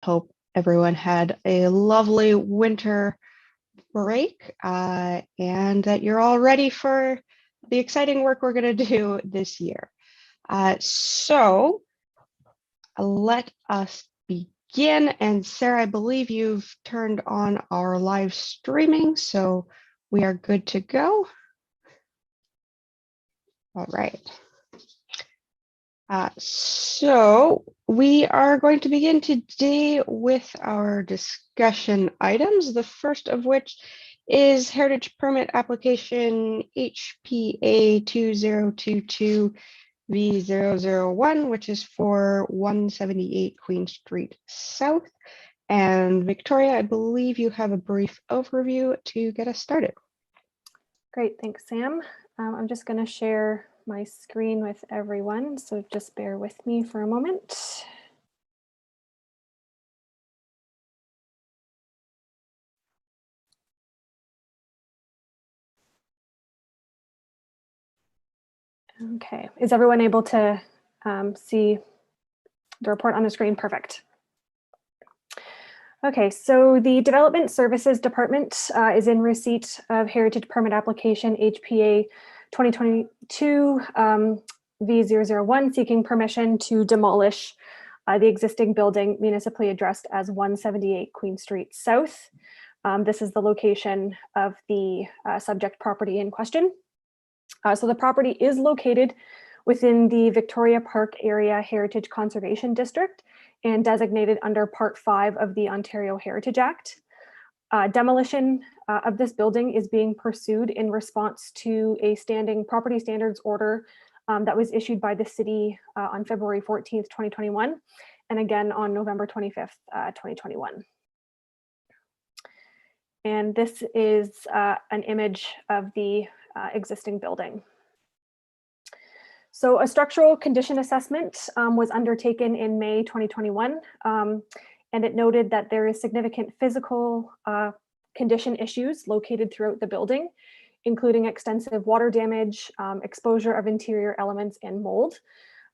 Hope everyone had a lovely winter break and that you're all ready for the exciting work we're going to do this year. So let us begin. And Sarah, I believe you've turned on our live streaming, so we are good to go. All right. So we are going to begin today with our discussion items, the first of which is Heritage Permit Application HPA 2022 V001, which is for 178 Queen Street South. And Victoria, I believe you have a brief overview to get us started. Great, thanks, Sam. I'm just going to share my screen with everyone, so just bear with me for a moment. Okay, is everyone able to see the report on the screen? Perfect. Okay, so the Development Services Department is in receipt of Heritage Permit Application HPA 2022 V001, seeking permission to demolish the existing building municipally addressed as 178 Queen Street South. This is the location of the subject property in question. So the property is located within the Victoria Park Area Heritage Conservation District and designated under Part 5 of the Ontario Heritage Act. Demolition of this building is being pursued in response to a standing property standards order that was issued by the city on February 14th, 2021, and again on November 25th, 2021. And this is an image of the existing building. So a structural condition assessment was undertaken in May 2021, and it noted that there is significant physical condition issues located throughout the building, including extensive water damage, exposure of interior elements, and mold.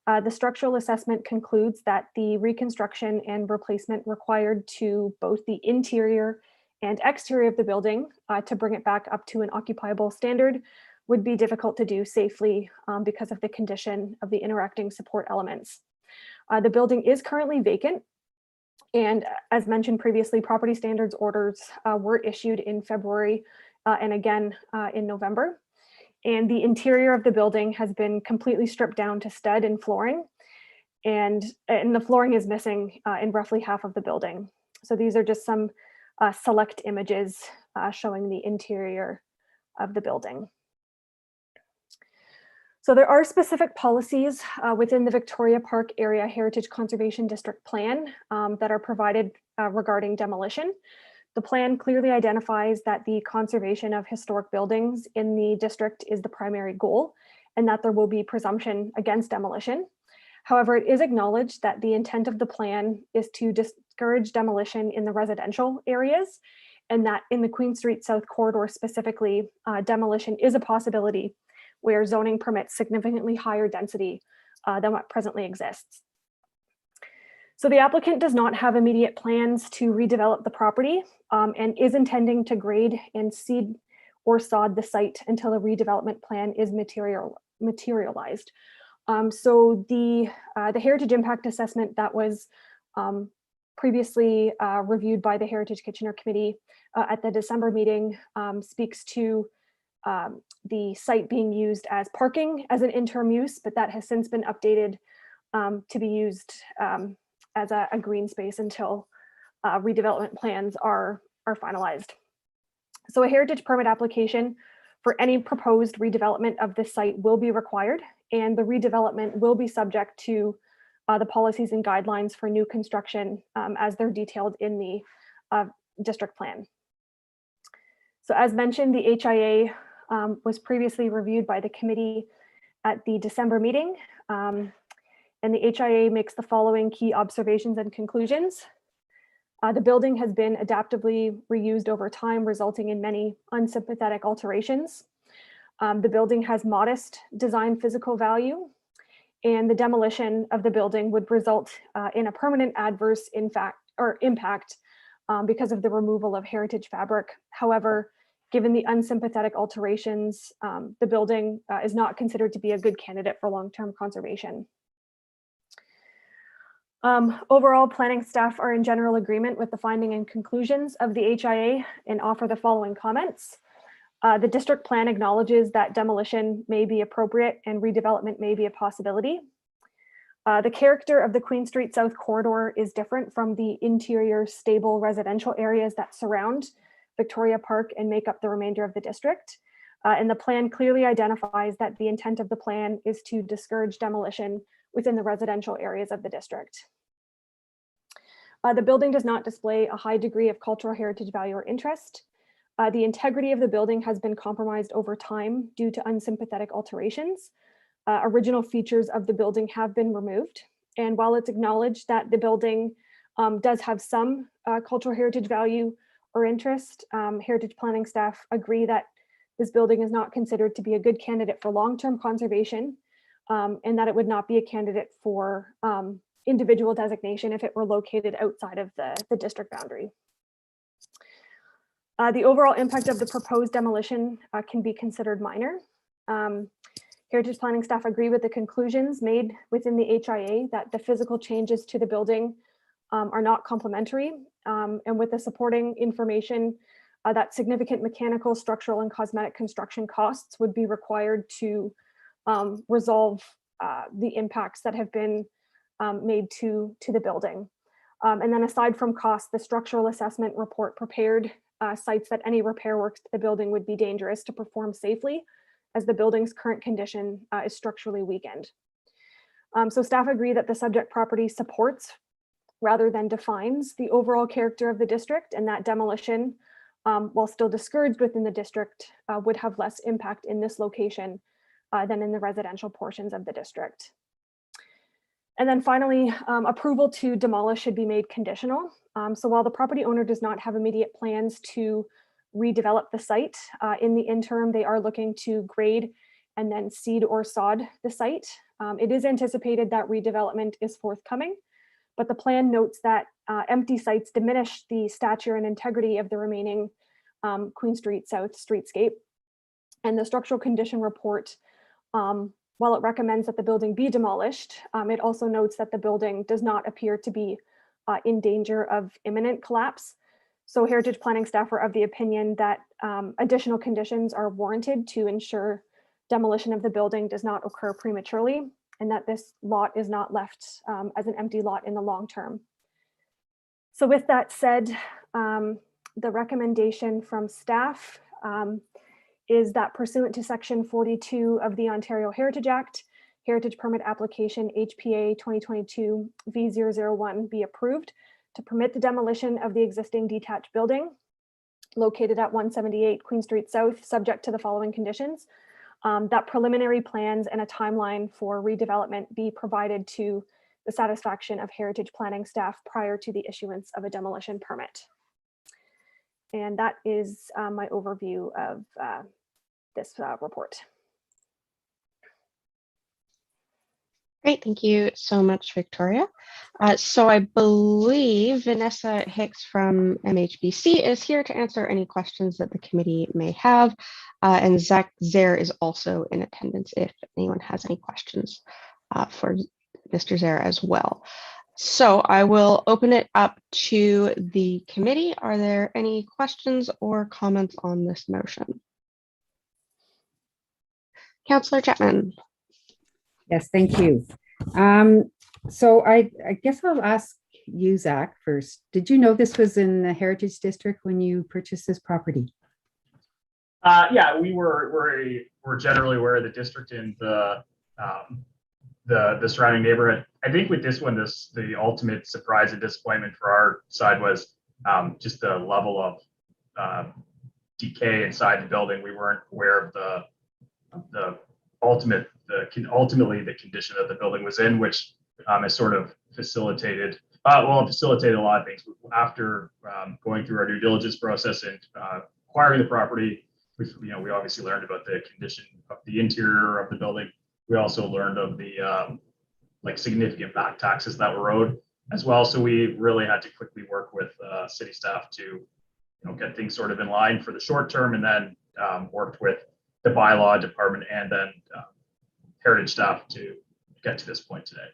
The structural assessment concludes that the reconstruction and replacement required to both the interior and exterior of the building to bring it back up to an occupiable standard would be difficult to do safely because of the condition of the interacting support elements. The building is currently vacant, and as mentioned previously, property standards orders were issued in February and again in November. And the interior of the building has been completely stripped down to stud and flooring, and the flooring is missing in roughly half of the building. So these are just some select images showing the interior of the building. So there are specific policies within the Victoria Park Area Heritage Conservation District Plan that are provided regarding demolition. The plan clearly identifies that the conservation of historic buildings in the district is the primary goal, and that there will be presumption against demolition. However, it is acknowledged that the intent of the plan is to discourage demolition in the residential areas, and that in the Queen Street South corridor specifically, demolition is a possibility where zoning permits significantly higher density than what presently exists. So the applicant does not have immediate plans to redevelop the property and is intending to grade and seed or sod the site until a redevelopment plan is materialized. So the Heritage Impact Assessment that was previously reviewed by the Heritage Kitchener Committee at the December meeting speaks to the site being used as parking as an interim use, but that has since been updated to be used as a green space until redevelopment plans are finalized. So a heritage permit application for any proposed redevelopment of this site will be required, and the redevelopment will be subject to the policies and guidelines for new construction as they're detailed in the district plan. So as mentioned, the HIA was previously reviewed by the committee at the December meeting, and the HIA makes the following key observations and conclusions. The building has been adaptively reused over time, resulting in many unsympathetic alterations. The building has modest design physical value, and the demolition of the building would result in a permanent adverse or impact because of the removal of heritage fabric. However, given the unsympathetic alterations, the building is not considered to be a good candidate for long-term conservation. Overall, planning staff are in general agreement with the finding and conclusions of the HIA and offer the following comments. The district plan acknowledges that demolition may be appropriate and redevelopment may be a possibility. The character of the Queen Street South corridor is different from the interior stable residential areas that surround Victoria Park and make up the remainder of the district. And the plan clearly identifies that the intent of the plan is to discourage demolition within the residential areas of the district. The building does not display a high degree of cultural heritage value or interest. The integrity of the building has been compromised over time due to unsympathetic alterations. Original features of the building have been removed. And while it's acknowledged that the building does have some cultural heritage value or interest, heritage planning staff agree that this building is not considered to be a good candidate for long-term conservation, and that it would not be a candidate for individual designation if it were located outside of the district boundary. The overall impact of the proposed demolition can be considered minor. Heritage planning staff agree with the conclusions made within the HIA that the physical changes to the building are not complementary, and with the supporting information that significant mechanical, structural, and cosmetic construction costs would be required to resolve the impacts that have been made to the building. And then aside from cost, the structural assessment report prepared cites that any repair works to the building would be dangerous to perform safely, as the building's current condition is structurally weakened. So staff agree that the subject property supports rather than defines the overall character of the district, and that demolition, while still discouraged within the district, would have less impact in this location than in the residential portions of the district. And then finally, approval to demolish should be made conditional. So while the property owner does not have immediate plans to redevelop the site, in the interim, they are looking to grade and then seed or sod the site. It is anticipated that redevelopment is forthcoming, but the plan notes that empty sites diminish the stature and integrity of the remaining Queen Street South streetscape. And the structural condition report, while it recommends that the building be demolished, it also notes that the building does not appear to be in danger of imminent collapse. So heritage planning staff are of the opinion that additional conditions are warranted to ensure demolition of the building does not occur prematurely, and that this lot is not left as an empty lot in the long term. So with that said, the recommendation from staff is that pursuant to section 42 of the Ontario Heritage Act, Heritage Permit Application HPA 2022 V001 be approved to permit the demolition of the existing detached building located at 178 Queen Street South, subject to the following conditions. That preliminary plans and a timeline for redevelopment be provided to the satisfaction of heritage planning staff prior to the issuance of a demolition permit. And that is my overview of this report. Great, thank you so much, Victoria. So I believe Vanessa Hicks from MHBC is here to answer any questions that the committee may have. And Zach Zaire is also in attendance if anyone has any questions for Mr. Zaire as well. So I will open it up to the committee. Are there any questions or comments on this motion? Councillor Chapman. Yes, thank you. So I guess I'll ask you, Zach, first. Did you know this was in the Heritage District when you purchased this property? Yeah, we're generally aware of the district and the surrounding neighborhood. I think with this one, the ultimate surprise and disappointment for our side was just the level of decay inside the building. We weren't aware of ultimately the condition that the building was in, which has sort of facilitated a lot of things. After going through our due diligence process and acquiring the property, we obviously learned about the condition of the interior of the building. We also learned of the significant back taxes that were owed. as well. So we really had to quickly work with city staff to get things sort of in line for the short term, and then worked with the bylaw department and then heritage staff to get to this point today.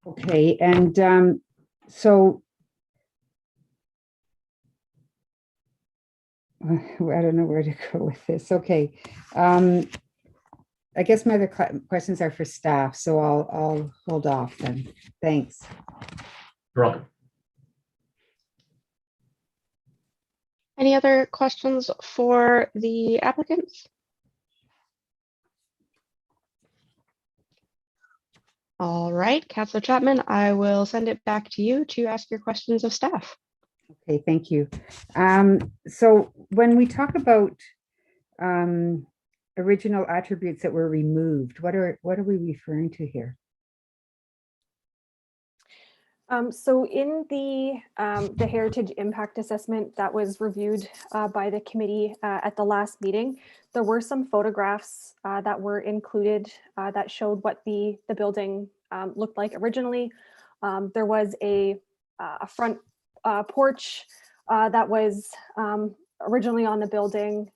Okay, and so I don't know where to go with this. Okay. I guess my other questions are for staff, so I'll hold off then. Thanks. You're welcome. Any other questions for the applicants? All right, Councillor Chapman, I will send it back to you to ask your questions of staff. Okay, thank you. So when we talk about original attributes that were removed, what are we referring to here? So in the heritage impact assessment that was reviewed by the committee at the last meeting, there were some photographs that were included that showed what the building looked like originally. There was a front porch that was originally on the building,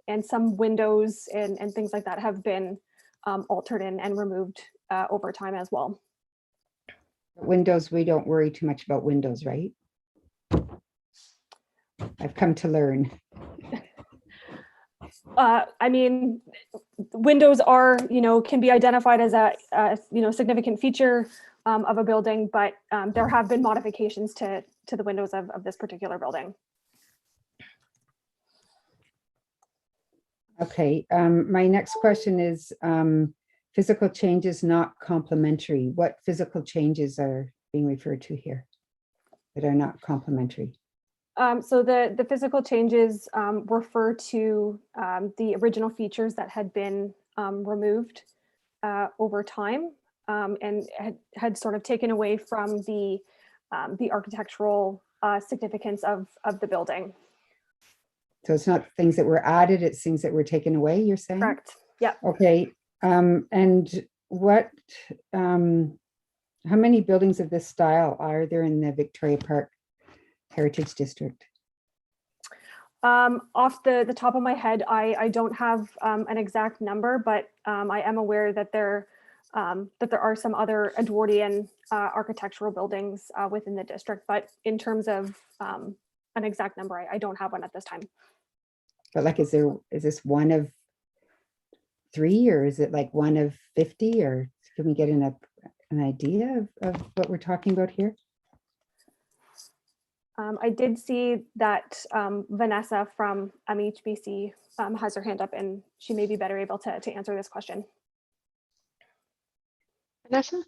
and some windows and things like that have been altered and removed over time as well. Windows, we don't worry too much about windows, right? I've come to learn. I mean, windows are, can be identified as a significant feature of a building, but there have been modifications to the windows of this particular building. Okay, my next question is physical changes not complementary. What physical changes are being referred to here that are not complementary? So the physical changes refer to the original features that had been removed over time and had sort of taken away from the architectural significance of the building. So it's not things that were added, it's things that were taken away, you're saying? Correct. Yeah. Okay. And what, how many buildings of this style are there in the Victoria Park Heritage District? Off the top of my head, I don't have an exact number, but I am aware that there are some other Edwardian architectural buildings within the district, but in terms of an exact number, I don't have one at this time. But like, is this one of 3, or is it like one of 50, or can we get an idea of what we're talking about here? I did see that Vanessa from MHBC has her hand up, and she may be better able to answer this question. Vanessa?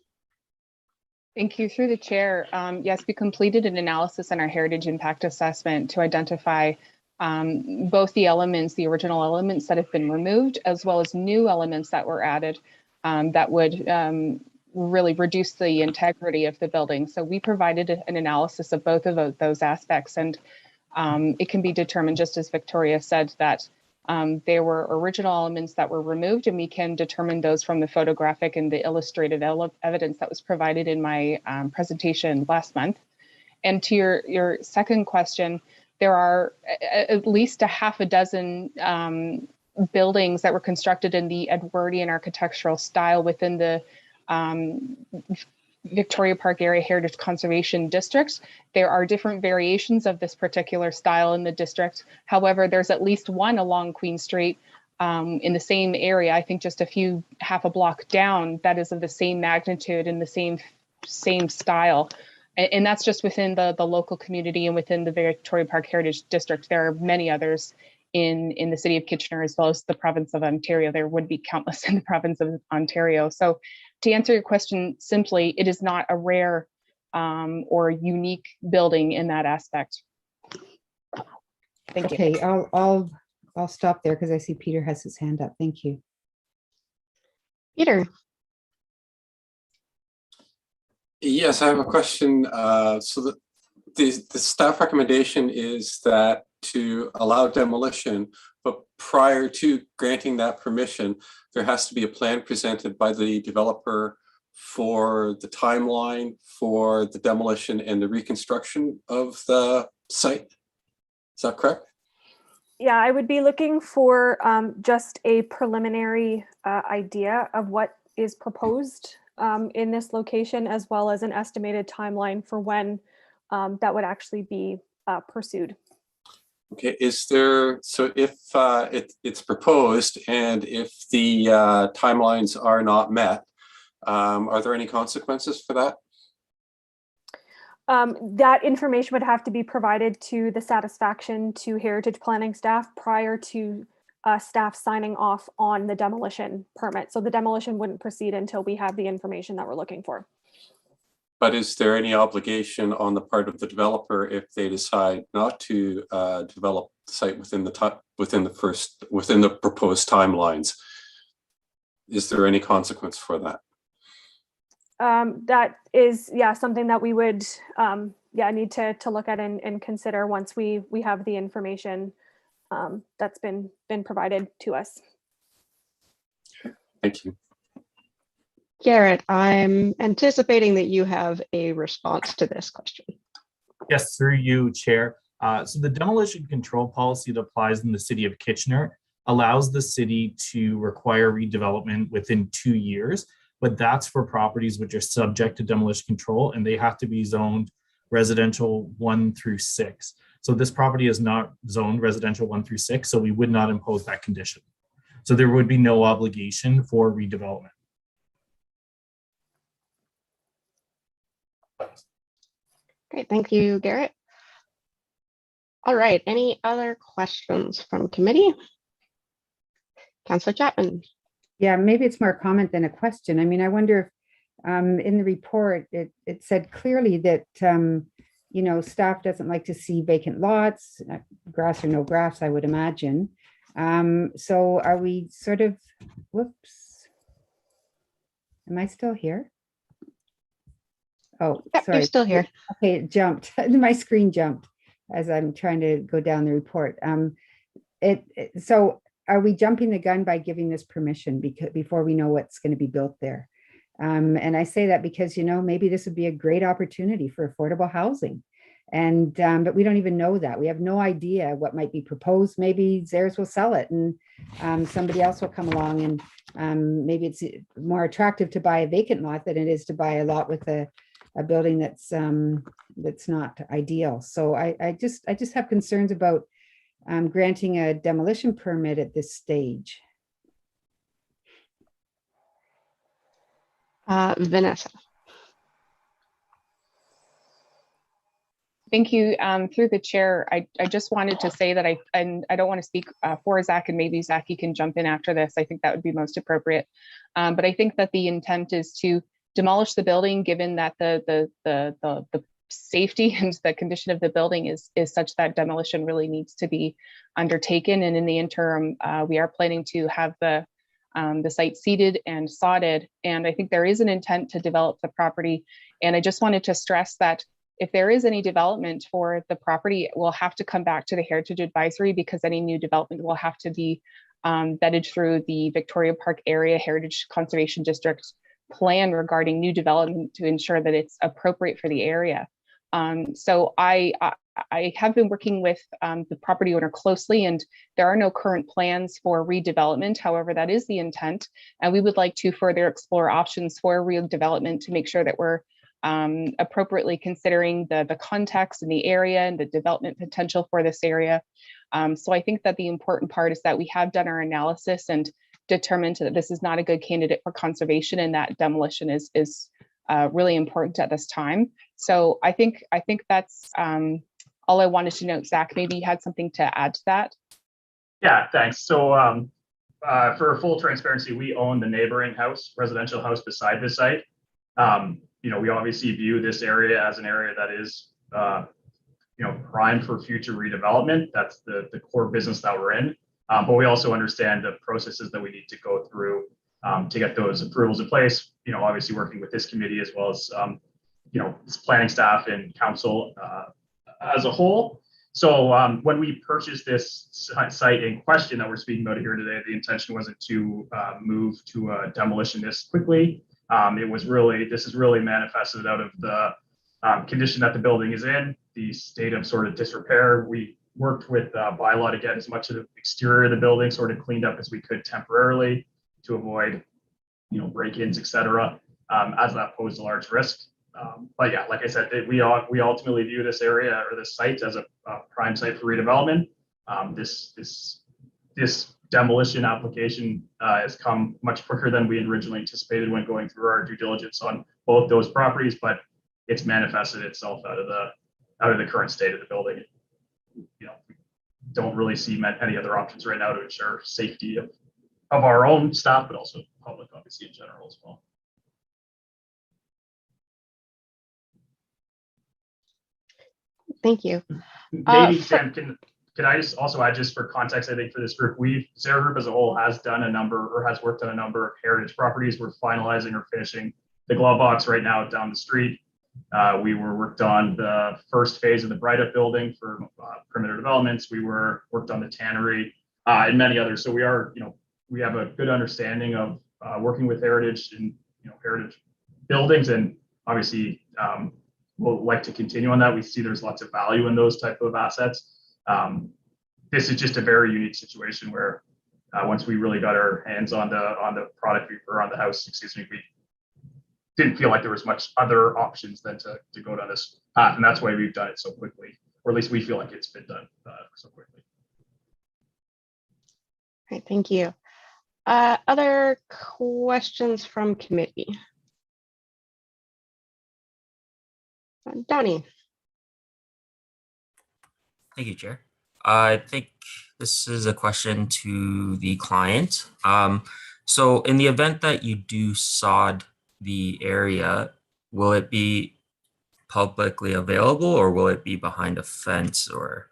Thank you. Through the chair. Yes, we completed an analysis in our heritage impact assessment to identify both the original elements that have been removed, as well as new elements that were added that would really reduce the integrity of the building. So we provided an analysis of both of those aspects, and it can be determined, just as Victoria said, that there were original elements that were removed, and we can determine those from the photographic and the illustrated evidence that was provided in my presentation last month. And to your second question, there are at least a half a dozen buildings that were constructed in the Edwardian architectural style within the Victoria Park Area Heritage Conservation District. There are different variations of this particular style in the district. However, there's at least one along Queen Street in the same area, I think just half a block down, that is of the same magnitude and the same style. And that's just within the local community and within the Victoria Park Heritage District. There are many others in the city of Kitchener, as well as the province of Ontario. There would be countless in the province of Ontario. So to answer your question simply, it is not a rare or unique building in that aspect. Thank you. Okay, I'll stop there because I see Peter has his hand up. Thank you. Peter? Yes, I have a question. So the staff recommendation is that to allow demolition, but prior to granting that permission, there has to be a plan presented by the developer for the timeline for the demolition and the reconstruction of the site? Is that correct? Yeah, I would be looking for just a preliminary idea of what is proposed in this location, as well as an estimated timeline for when that would actually be pursued. Okay, is there, so if it's proposed and if the timelines are not met, are there any consequences for that? That information would have to be provided to the satisfaction to heritage planning staff prior to staff signing off on the demolition permit. So the demolition wouldn't proceed until we have the information that we're looking for. But is there any obligation on the part of the developer if they decide not to develop the site within the proposed timelines? Is there any consequence for that? That is, yeah, something that we would, need to look at and consider once we have the information that's been provided to us. Thank you. Garrett, I'm anticipating that you have a response to this question. Yes, through you, Chair. So the demolition control policy that applies in the city of Kitchener allows the city to require redevelopment within 2 years, but that's for properties which are subject to demolition control, and they have to be zoned residential 1 through 6. So this property is not zoned residential 1 through 6, so we would not impose that condition. So there would be no obligation for redevelopment. Great, thank you, Garrett. All right, any other questions from committee? Councillor Chapman. Yeah, maybe it's more a comment than a question. I mean, I wonder if in the report, it said clearly that, staff doesn't like to see vacant lots, grass or no grass, I would imagine. So are we sort of, whoops. Am I still here? Oh, Yep, sorry. you're still here. Okay, it jumped. My screen jumped as I'm trying to go down the report. So are we jumping the gun by giving this permission before we know what's going to be built there? And I say that because, maybe this would be a great opportunity for affordable housing. And but we don't even know that. We have no idea what might be proposed. Maybe Zehrs will sell it and somebody else will come along, and maybe it's more attractive to buy a vacant lot than it is to buy a lot with a building that's not ideal. So I just have concerns about granting a demolition permit at this stage. Vanessa. Thank you. Through the chair, I just wanted to say that I don't want to speak for Zach, and maybe Zach, you can jump in after this. I think that would be most appropriate. But I think that the intent is to demolish the building, given that the safety and the condition of the building is such that demolition really needs to be undertaken. And in the interim, we are planning to have the site seeded and sodded. And I think there is an intent to develop the property. And I just wanted to stress that if there is any development for the property, it will have to come back to the Heritage Advisory, because any new development will have to be vetted through the Victoria Park Area Heritage Conservation District plan regarding new development to ensure that it's appropriate for the area. So I have been working with the property owner closely, and there are no current plans for redevelopment. However, that is the intent, and we would like to further explore options for redevelopment to make sure that we're appropriately considering the context and the area and the development potential for this area. So I think that the important part is that we have done our analysis and determined that this is not a good candidate for conservation, and that demolition is really important at this time. So I think that's all I wanted to note. Zach, maybe you had something to add to that. Yeah, thanks. So for full transparency, we own the neighboring residential house beside the site. We obviously view this area as an area that is, prime for future redevelopment. That's the core business that we're in. But we also understand the processes that we need to go through to get those approvals in place. Obviously working with this committee as well as, planning staff and council as a whole. So when we purchased this site in question that we're speaking about here today, the intention wasn't to move to demolition this quickly. This is really manifested out of the condition that the building is in, the state of sort of disrepair. We worked with bylaw to get as much of the exterior of the building sort of cleaned up as we could temporarily to avoid, break-ins, et cetera, as that posed a large risk. But yeah, like I said, we ultimately view this area or this site as a prime site for redevelopment. This demolition application has come much quicker than we had originally anticipated when going through our due diligence on both those properties, but it's manifested itself out of the current state of the building. We don't really see any other options right now to ensure safety of our own staff, but also public, obviously, in general as well. Thank you. Maybe Sam, can I just also add, just for context, I think for this group, Sierra Group as a whole has done has worked on a number of heritage properties. We're finalizing or finishing the glove box right now down the street. We worked on the first phase of the Bright Up building for perimeter developments. We worked on the tannery and many others. So we have a good understanding of working with heritage and heritage buildings, and obviously we'll like to continue on that. We see there's lots of value in those type of assets. This is just a very unique situation where once we really got our hands on the product or on the house, we didn't feel like there was much other options than to go down this path, and that's why we've done it so quickly, or at least we feel like it's been done so quickly. All right, thank you. Other questions from committee? Donnie. Thank you, Chair. I think this is a question to the client. So in the event that you do sod the area, will it be publicly available or will it be behind a fence or?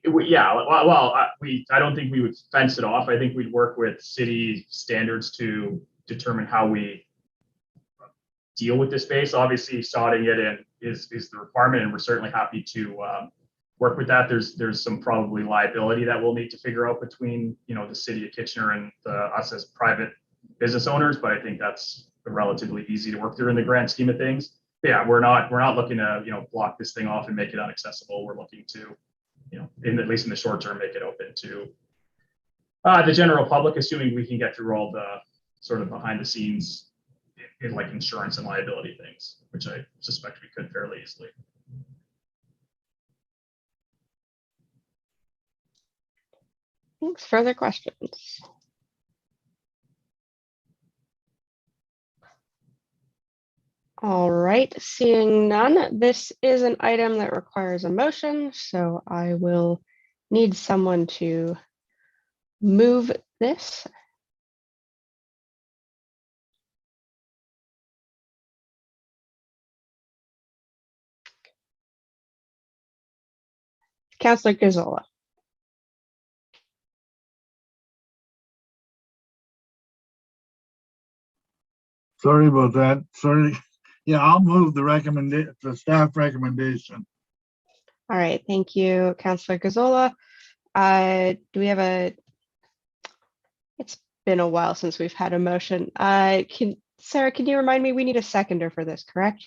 Yeah, well, I don't think we would fence it off. I think we'd work with city standards to determine how we deal with the space. Obviously, sodding it in is the requirement, and we're certainly happy to work with that. There's some probably liability that we'll need to figure out between the city of Kitchener and us as private business owners, but I think that's relatively easy to work through in the grand scheme of things. But yeah, we're not looking to block this thing off and make it inaccessible. We're looking to at least in the short term, make it open to the general public, assuming we can get through all the sort of behind the scenes in like insurance and liability things, which I suspect we could fairly easily. Thanks. Further questions? All right, seeing none, this is an item that requires a motion, so I will need someone to move this. Councillor Gazzola. Sorry about that. Sorry. Yeah, I'll move the staff recommendation. All right, thank you, Councillor Gazzola. Do we have it's been a while since we've had a motion. Sarah, can you remind me, we need a seconder for this, correct?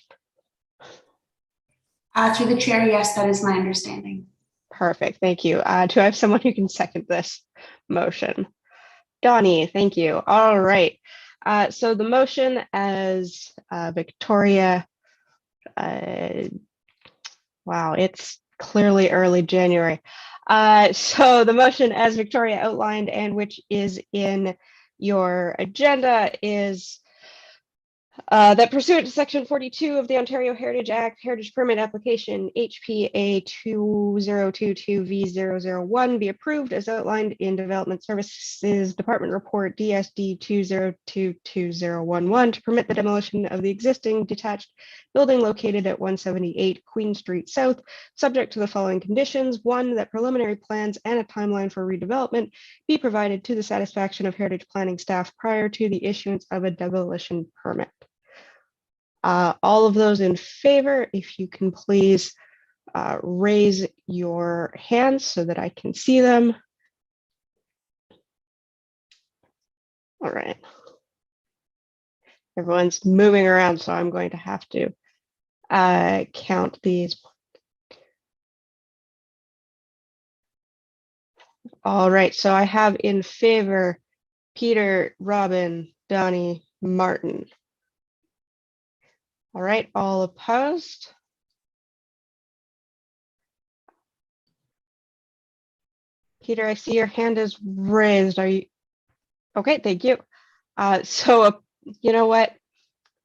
Through the chair, yes, that is my understanding. Perfect, thank you. Do I have someone who can second this motion? Donnie, thank you. All right. So the motion as Victoria, wow, it's clearly early January. So the motion as Victoria outlined and which is in your agenda is that pursuant to Section 42 of the Ontario Heritage Act, Heritage Permit Application HPA 2022V001 be approved as outlined in Development Services Department Report DSD 20222011 to permit the demolition of the existing detached building located at 178 Queen Street South, subject to the following conditions. One, that preliminary plans and a timeline for redevelopment be provided to the satisfaction of Heritage Planning staff prior to the issuance of a demolition permit. All of those in favor, if you can please raise your hands so that I can see them. All right. Everyone's moving around, so I'm going to have to count these. All right, so I have in favor Peter, Robin, Donnie, Martin. All right, all opposed? Peter, I see your hand is raised. Are you? Okay, thank you. You know what?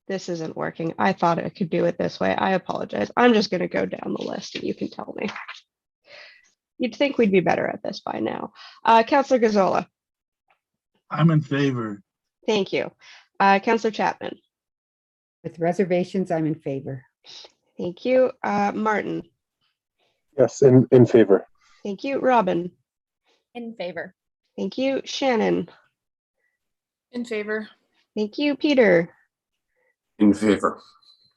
This isn't working. I thought I could do it this way. I apologize. I'm just going to go down the list and you can tell me. You'd think we'd be better at this by now. Councillor Gazzola. I'm in favor. Thank you. Councillor Chapman. With reservations, I'm in favor. Thank you. Martin. Yes, in favor. Thank you. Robin. In favor. Thank you. Shannon. In favor. Thank you. Peter. In favor.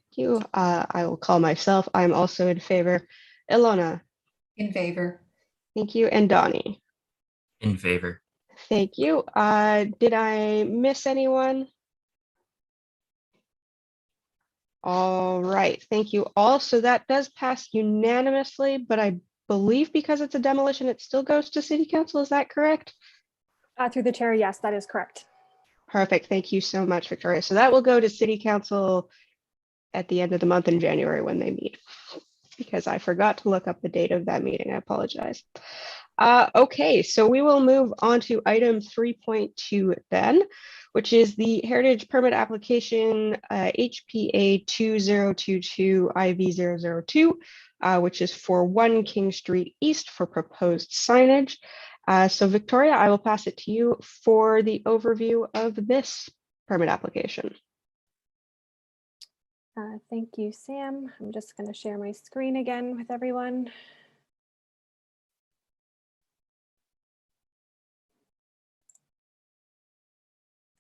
Thank you. I will call myself. I'm also in favor. Ilona. In favor. Thank you. And Donnie. In favor. Thank you. Did I miss anyone? All right. Thank you all. So that does pass unanimously, but I believe because it's a demolition, it still goes to City Council. Is that correct? Through the chair, yes, that is correct. Perfect. Thank you so much, Victoria. So that will go to City Council at the end of the month in January when they meet, because I forgot to look up the date of that meeting. I apologize. Okay, so we will move on to item 3.2 then, which is the Heritage Permit Application HPA 2022 IV002, which is for 1 King Street East for proposed signage. So Victoria, I will pass it to you for the overview of this permit application. Thank you, Sam. I'm just going to share my screen again with everyone.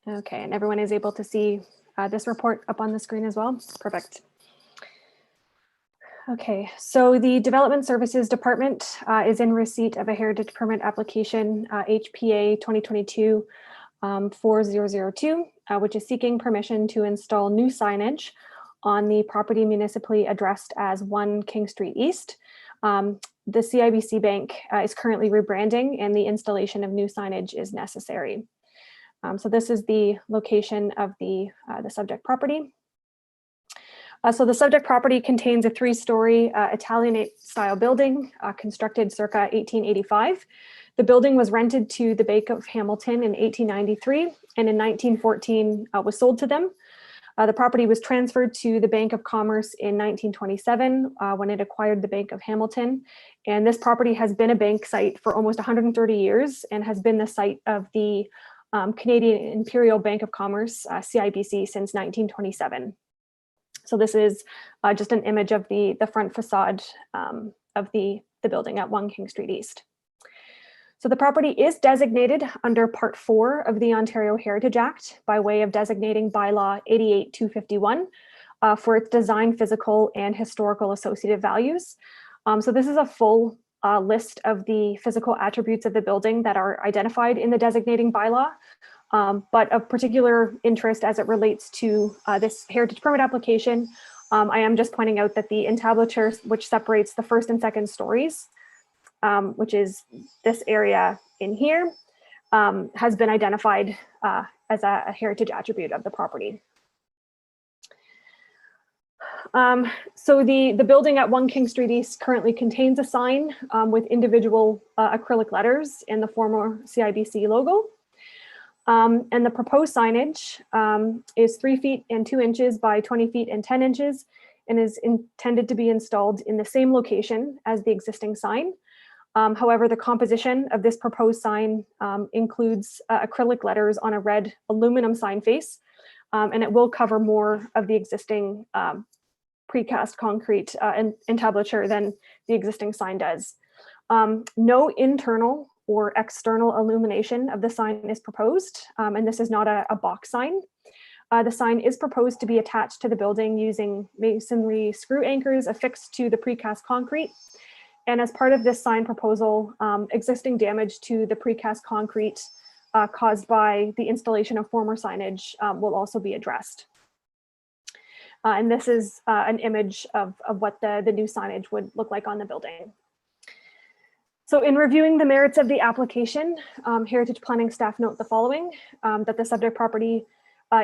Okay, and everyone is able to see this report up on the screen as well. Perfect. Okay, so the Development Services Department is in receipt of a heritage permit application, HPA 2022 4002, which is seeking permission to install new signage on the property municipally addressed as 1 King Street East. The CIBC Bank is currently rebranding and the installation of new signage is necessary. So this is the location of the subject property. So the subject property contains a 3-story Italianate style building constructed circa 1885. The building was rented to the Bank of Hamilton in 1893 and in 1914 was sold to them. The property was transferred to the Bank of Commerce in 1927 when it acquired the Bank of Hamilton. And this property has been a bank site for almost 130 years and has been the site of the Canadian Imperial Bank of Commerce, CIBC, since 1927. So this is just an image of the front facade of the building at 1 King Street East. So the property is designated under Part 4 of the Ontario Heritage Act by way of designating bylaw 88-251 for its design, physical, and historical associative values. So this is a full list of the physical attributes of the building that are identified in the designating bylaw, but of particular interest as it relates to this heritage permit application. I am just pointing out that the entablature, which separates the first and second stories, which is this area in here, has been identified as a heritage attribute of the property. So the building at 1 King Street East currently contains a sign with individual acrylic letters in the former CIBC logo. And the proposed signage is 3 feet and 2 inches by 20 feet and 10 inches and is intended to be installed in the same location as the existing sign. However, the composition of this proposed sign includes acrylic letters on a red aluminum sign face, and it will cover more of the existing precast concrete entablature than the existing sign does. No internal or external illumination of the sign is proposed, and this is not a box sign. The sign is proposed to be attached to the building using masonry screw anchors affixed to the precast concrete. And as part of this sign proposal, existing damage to the precast concrete caused by the installation of former signage will also be addressed. And this is an image of what the new signage would look like on the building. So in reviewing the merits of the application, Heritage Planning staff note the following, that the subject property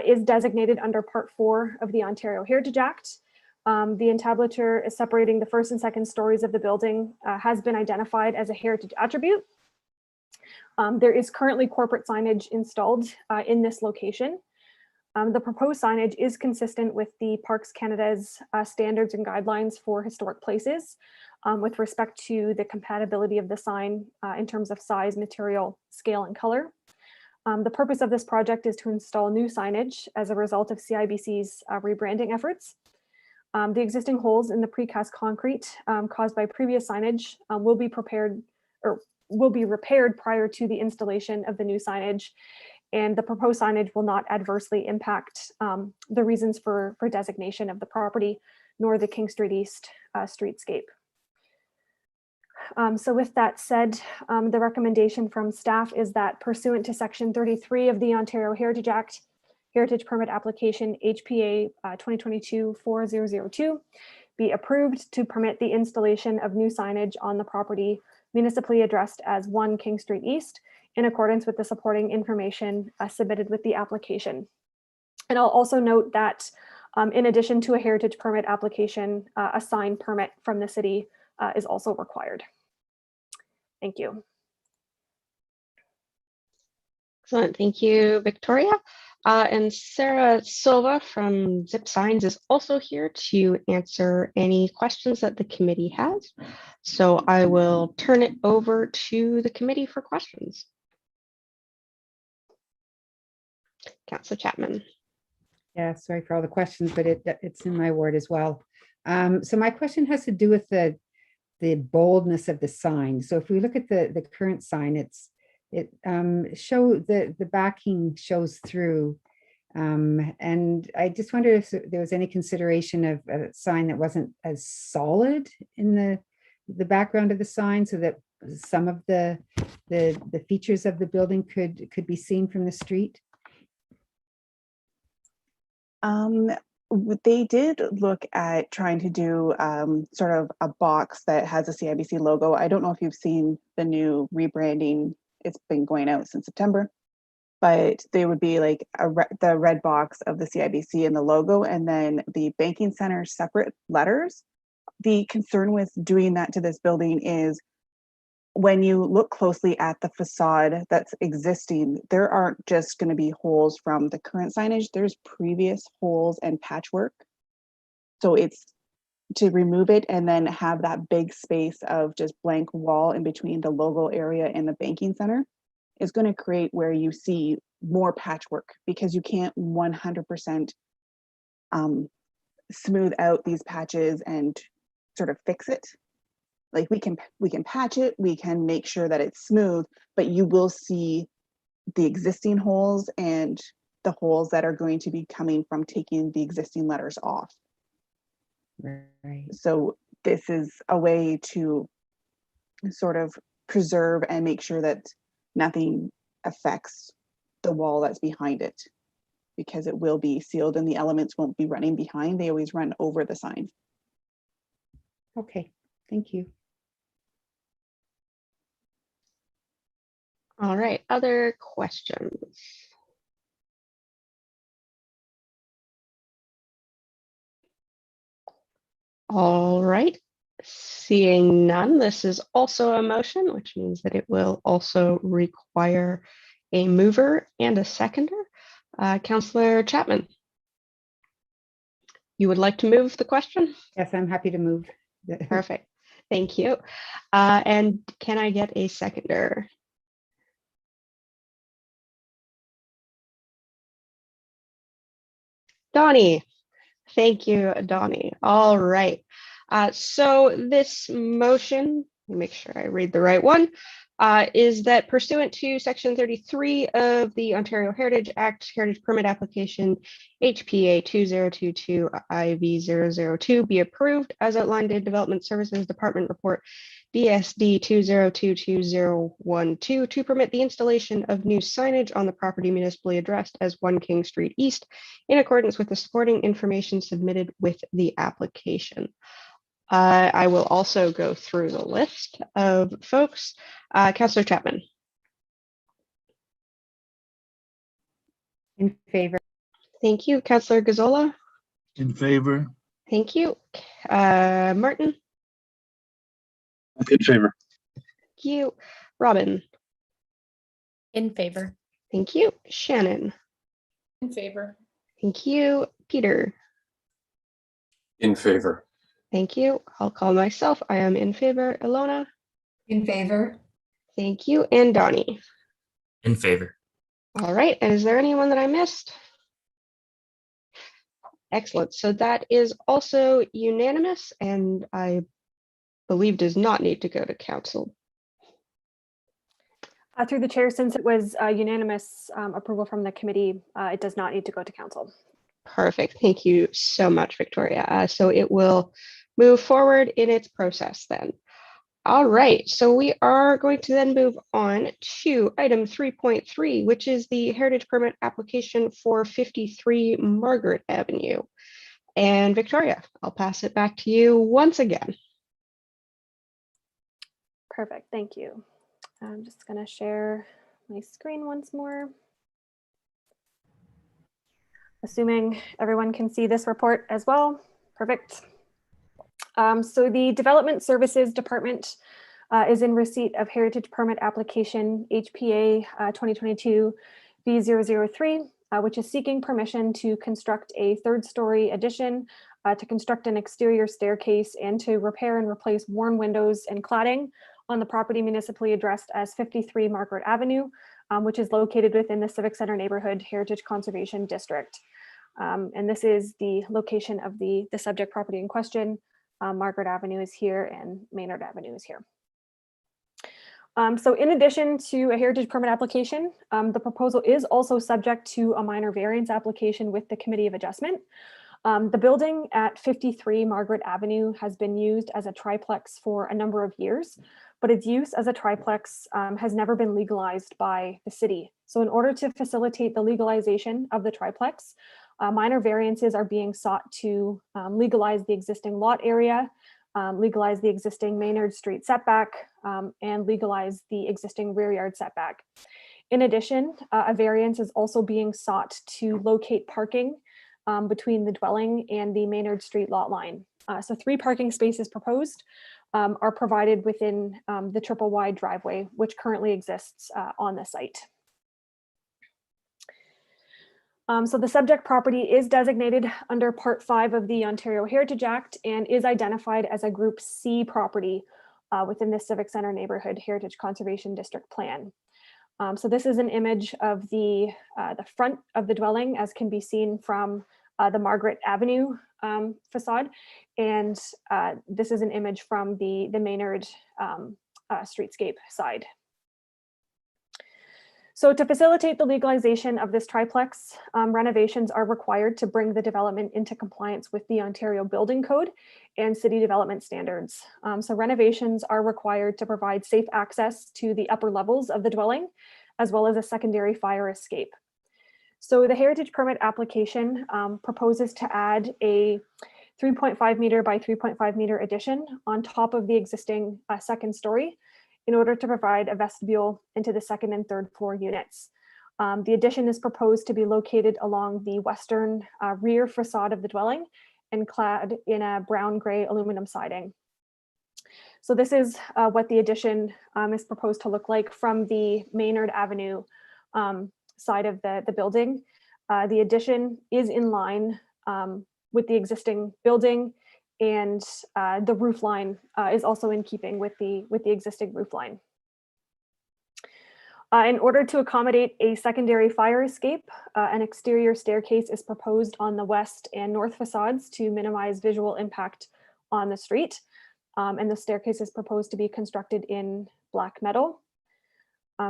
is designated under Part 4 of the Ontario Heritage Act. The entablature is separating the first and second stories of the building has been identified as a heritage attribute. There is currently corporate signage installed in this location. The proposed signage is consistent with the Parks Canada's standards and guidelines for historic places with respect to the compatibility of the sign in terms of size, material, scale, and color. The purpose of this project is to install new signage as a result of CIBC's rebranding efforts. The existing holes in the precast concrete caused by previous signage will be repaired prior to the installation of the new signage, and the proposed signage will not adversely impact the reasons for designation of the property, nor the King Street East streetscape. So with that said, the recommendation from staff is that pursuant to Section 33 of the Ontario Heritage Act, Heritage Permit Application HPA 2022-4002 be approved to permit the installation of new signage on the property municipally addressed as 1 King Street East in accordance with the supporting information submitted with the application. And I'll also note that in addition to a heritage permit application, a sign permit from the city is also required. Thank you. Excellent. Thank you, Victoria. And Sarah Silva from Zip Signs is also here to answer any questions that the committee has. So I will turn it over to the committee for questions. Councillor Chapman. Yeah, sorry for all the questions, but it's in my ward as well. So my question has to do with the boldness of the sign. So if we look at the current sign, the backing shows through. And I just wonder if there was any consideration of a sign that wasn't as solid in the background of the sign, so that some of the features of the building could be seen from the street. They did look at trying to do sort of a box that has a CIBC logo. I don't know if you've seen the new rebranding. It's been going out since September, but they would be like the red box of the CIBC and the logo, and then the banking center separate letters. The concern with doing that to this building is when you look closely at the facade that's existing, there aren't just going to be holes from the current signage, there's previous holes and patchwork. So it's to remove it and then have that big space of just blank wall in between the logo area and the banking center is going to create where you see more patchwork, because you can't 100% smooth out these patches and sort of fix it. Like we can patch it, we can make sure that it's smooth, but you will see the existing holes and the holes that are going to be coming from taking the existing letters off. Right. So this is a way to sort of preserve and make sure that nothing affects the wall that's behind it, because it will be sealed and the elements won't be running behind. They always run over the sign. Okay, thank you. All right, other questions? All right, seeing none, this is also a motion, which means that it will also require a mover and a seconder. Councillor Chapman, you would like to move the question? Yes, I'm happy to move. Perfect, thank you. And can I get a seconder? Donnie. Thank you, Donnie. All right. So this motion, let me make sure I read the right one. is that pursuant to Section 33 of the Ontario Heritage Act, Heritage Permit Application HPA 2022 IV002 be approved as outlined in Development Services Department Report BSD 2022012 to permit the installation of new signage on the property municipally addressed as 1 King Street East in accordance with the supporting information submitted with the application. I will also go through the list of folks. Councillor Chapman. In favor. Thank you. Councillor Gazzola. In favor. Thank you. Martin. In favor. Thank you. Robin. In favor. Thank you. Shannon. In favor. Thank you. Peter. In favor. Thank you. I'll call myself. I am in favor. Ilona. In favor. Thank you. And Donnie. In favor. All right. And is there anyone that I missed? Excellent. So that is also unanimous and I believe does not need to go to council. Through the chair, since it was unanimous approval from the committee, it does not need to go to council. Perfect. Thank you so much, Victoria. So it will move forward in its process then. All right, so we are going to then move on to item 3.3, which is the heritage permit application for 53 Margaret Avenue. And Victoria, I'll pass it back to you once again. Perfect, thank you. I'm just going to share my screen once more. Assuming everyone can see this report as well. Perfect. So the Development Services Department is in receipt of Heritage Permit Application HPA 2022 V003, which is seeking permission to construct a 3rd-story addition, to construct an exterior staircase, and to repair and replace worn windows and cladding on the property municipally addressed as 53 Margaret Avenue, which is located within the Civic Center Neighborhood Heritage Conservation District. And this is the location of the subject property in question. Margaret Avenue is here and Maynard Avenue is here. So in addition to a heritage permit application, the proposal is also subject to a minor variance application with the Committee of Adjustment. The building at 53 Margaret Avenue has been used as a triplex for a number of years, but its use as a triplex has never been legalized by the city. So in order to facilitate the legalization of the triplex, minor variances are being sought to legalize the existing lot area, legalize the existing Maynard Street setback, and legalize the existing rear yard setback. In addition, a variance is also being sought to locate parking between the dwelling and the Maynard Street lot line. So 3 parking spaces proposed are provided within the triple wide driveway, which currently exists on the site. So the subject property is designated under Part 5 of the Ontario Heritage Act and is identified as a Group C property within the Civic Center Neighborhood Heritage Conservation District Plan. So this is an image of the front of the dwelling, as can be seen from the Margaret Avenue facade, and this is an image from the Maynard streetscape side. So to facilitate the legalization of this triplex, renovations are required to bring the development into compliance with the Ontario Building Code and city development standards. So renovations are required to provide safe access to the upper levels of the dwelling, as well as a secondary fire escape. So the heritage permit application proposes to add a 3.5 meter by 3.5 meter addition on top of the existing 2nd story, in order to provide a vestibule into the 2nd and 3rd floor units. The addition is proposed to be located along the western rear facade of the dwelling and clad in a brown-gray aluminum siding. So this is what the addition is proposed to look like from the Maynard Avenue side of the building. The addition is in line with the existing building, and the roof line is also in keeping with the existing roof line. In order to accommodate a secondary fire escape, an exterior staircase is proposed on the west and north facades to minimize visual impact on the street. And the staircase is proposed to be constructed in black metal.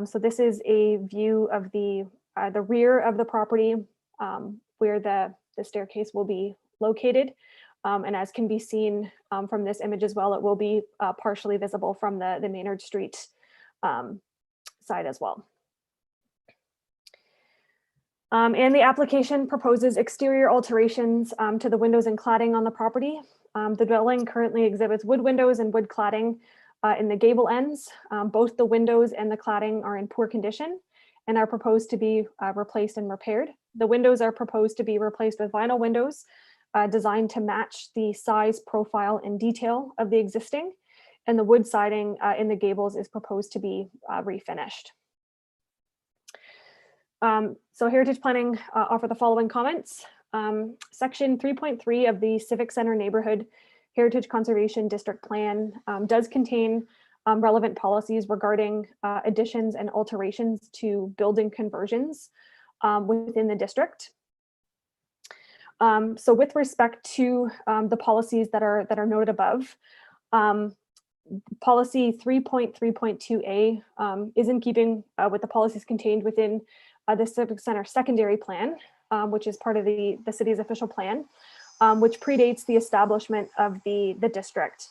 So this is a view of the rear of the property where the staircase will be located. And as can be seen from this image as well, it will be partially visible from the Maynard Street side as well. And the application proposes exterior alterations to the windows and cladding on the property. The dwelling currently exhibits wood windows and wood cladding in the gable ends. Both the windows and the cladding are in poor condition and are proposed to be replaced and repaired. The windows are proposed to be replaced with vinyl windows designed to match the size, profile, and detail of the existing. And the wood siding in the gables is proposed to be refinished. So Heritage Planning offer the following comments. Section 3.3 of the Civic Center Neighborhood Heritage Conservation District Plan does contain relevant policies regarding additions and alterations to building conversions within the district. So with respect to the policies that are noted above, policy 3.3.2a is in keeping with the policies contained within the Civic Center Secondary Plan, which is part of the city's official plan, which predates the establishment of the district.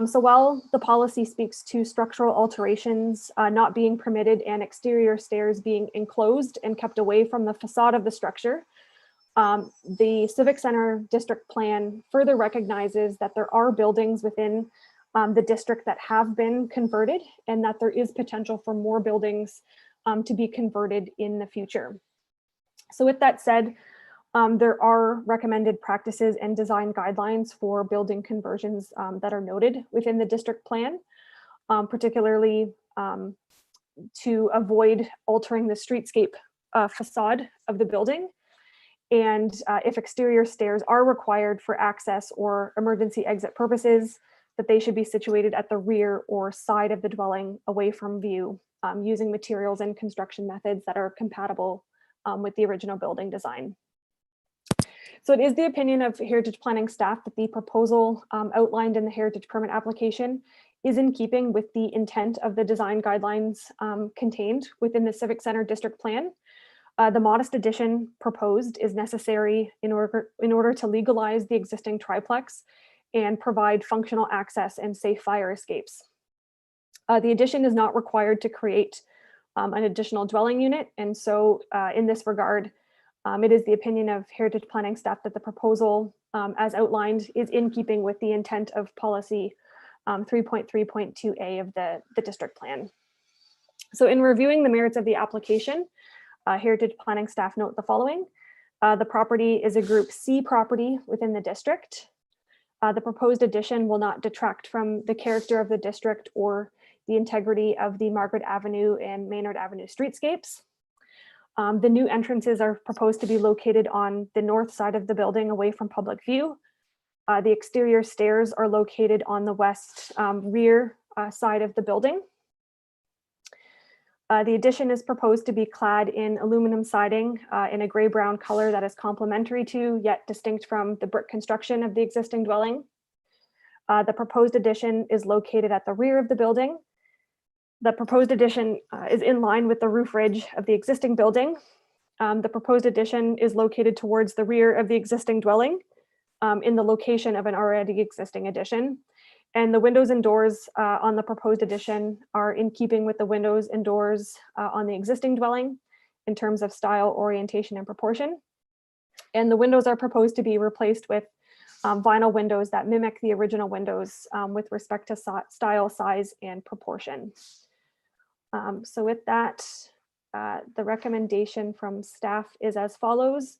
So while the policy speaks to structural alterations not being permitted and exterior stairs being enclosed and kept away from the facade of the structure, the Civic Center District Plan further recognizes that there are buildings within the district that have been converted and that there is potential for more buildings to be converted in the future. So with that said, there are recommended practices and design guidelines for building conversions that are noted within the district plan, particularly to avoid altering the streetscape facade of the building. And if exterior stairs are required for access or emergency exit purposes, that they should be situated at the rear or side of the dwelling away from view, using materials and construction methods that are compatible with the original building design. So it is the opinion of Heritage Planning staff that the proposal outlined in the Heritage Permit application is in keeping with the intent of the design guidelines contained within the Civic Center District Plan. The modest addition proposed is necessary in order to legalize the existing triplex and provide functional access and safe fire escapes. The addition is not required to create an additional dwelling unit. And so in this regard, it is the opinion of Heritage Planning staff that the proposal as outlined is in keeping with the intent of policy 3.3.2a of the district plan. So in reviewing the merits of the application, Heritage Planning staff note the following. The property is a Group C property within the district. The proposed addition will not detract from the character of the district or the integrity of the Margaret Avenue and Maynard Avenue streetscapes. The new entrances are proposed to be located on the north side of the building away from public view. The exterior stairs are located on the west rear side of the building. The addition is proposed to be clad in aluminum siding in a gray-brown color that is complementary to, yet distinct from, the brick construction of the existing dwelling. The proposed addition is located at the rear of the building. The proposed addition is in line with the roof ridge of the existing building. The proposed addition is located towards the rear of the existing dwelling in the location of an already existing addition. And the windows and doors on the proposed addition are in keeping with the windows and doors on the existing dwelling in terms of style, orientation, and proportion. And the windows are proposed to be replaced with vinyl windows that mimic the original windows with respect to style, size, and proportion. So with that, the recommendation from staff is as follows.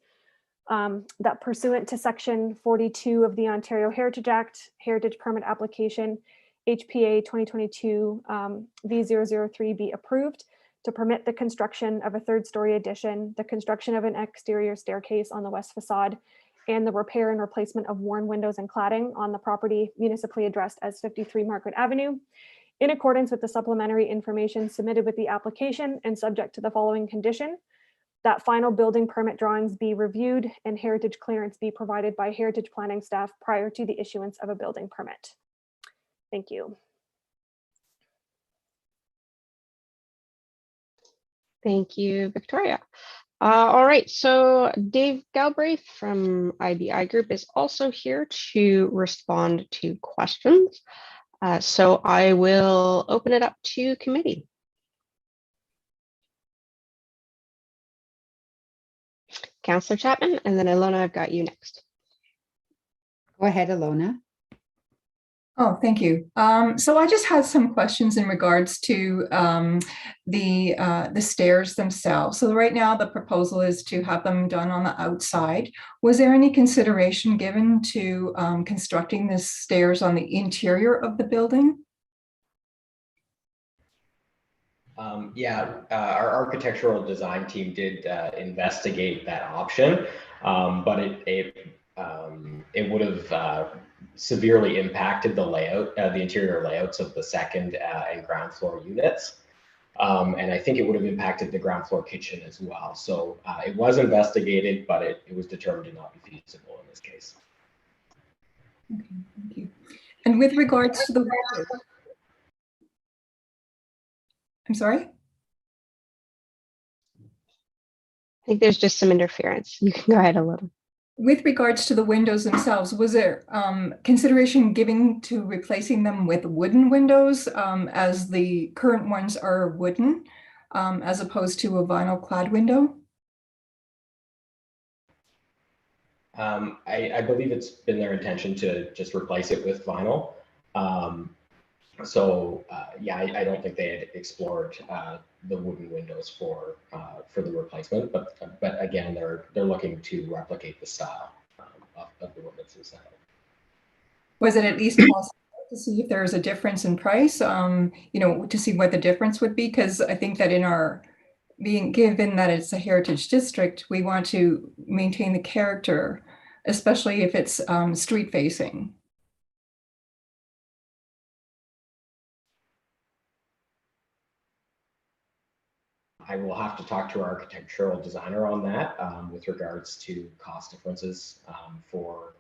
That pursuant to Section 42 of the Ontario Heritage Act, Heritage Permit Application HPA 2022 V003 be approved to permit the construction of a third-story addition, the construction of an exterior staircase on the west facade, and the repair and replacement of worn windows and cladding on the property municipally addressed as 53 Margaret Avenue, in accordance with the supplementary information submitted with the application and subject to the following condition: that final building permit drawings be reviewed and heritage clearance be provided by Heritage Planning staff prior to the issuance of a building permit. Thank you. Thank you, Victoria. All right, so Dave Galbraith from IBI Group is also here to respond to questions. So I will open it up to committee. Councillor Chapman, and then Ilona, I've got you next. Go ahead, Ilona. Oh, thank you. So I just had some questions in regards to the stairs themselves. So right now the proposal is to have them done on the outside. Was there any consideration given to constructing the stairs on the interior of the building? Our architectural design team did investigate that option, but it would have severely impacted the layout, the interior layouts of the second and ground floor units. And I think it would have impacted the ground floor kitchen as well. So it was investigated, but it was determined to not be feasible in this case. Okay, thank you. And with regards to the I'm sorry? I think there's just some interference. You can go ahead a little. With regards to the windows themselves, was there consideration given to replacing them with wooden windows as the current ones are wooden as opposed to a vinyl clad window? I believe it's been their intention to just replace it with vinyl. I don't think they had explored the wooden windows for the replacement, but again, they're looking to replicate the style of the windows themselves. Was it at least possible to see if there was a difference in price? To see what the difference would be, because I think that in our being given that it's a heritage district, we want to maintain the character, especially if it's street facing. I will have to talk to our architectural designer on that with regards to cost differences for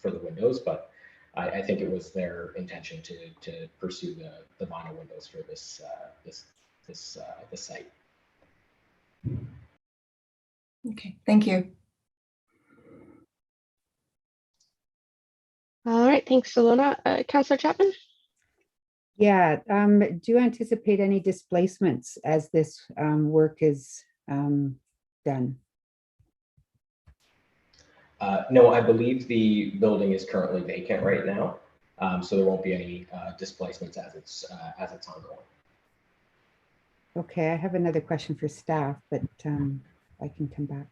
the windows, but I think it was their intention to pursue the vinyl windows for this site. Okay, thank you. All right, thanks, Ilona. Councillor Chapman? Yeah, do you anticipate any displacements as this work is done? No, I believe the building is currently vacant right now, so there won't be any displacements as it's ongoing. Okay, I have another question for staff, but I can come back.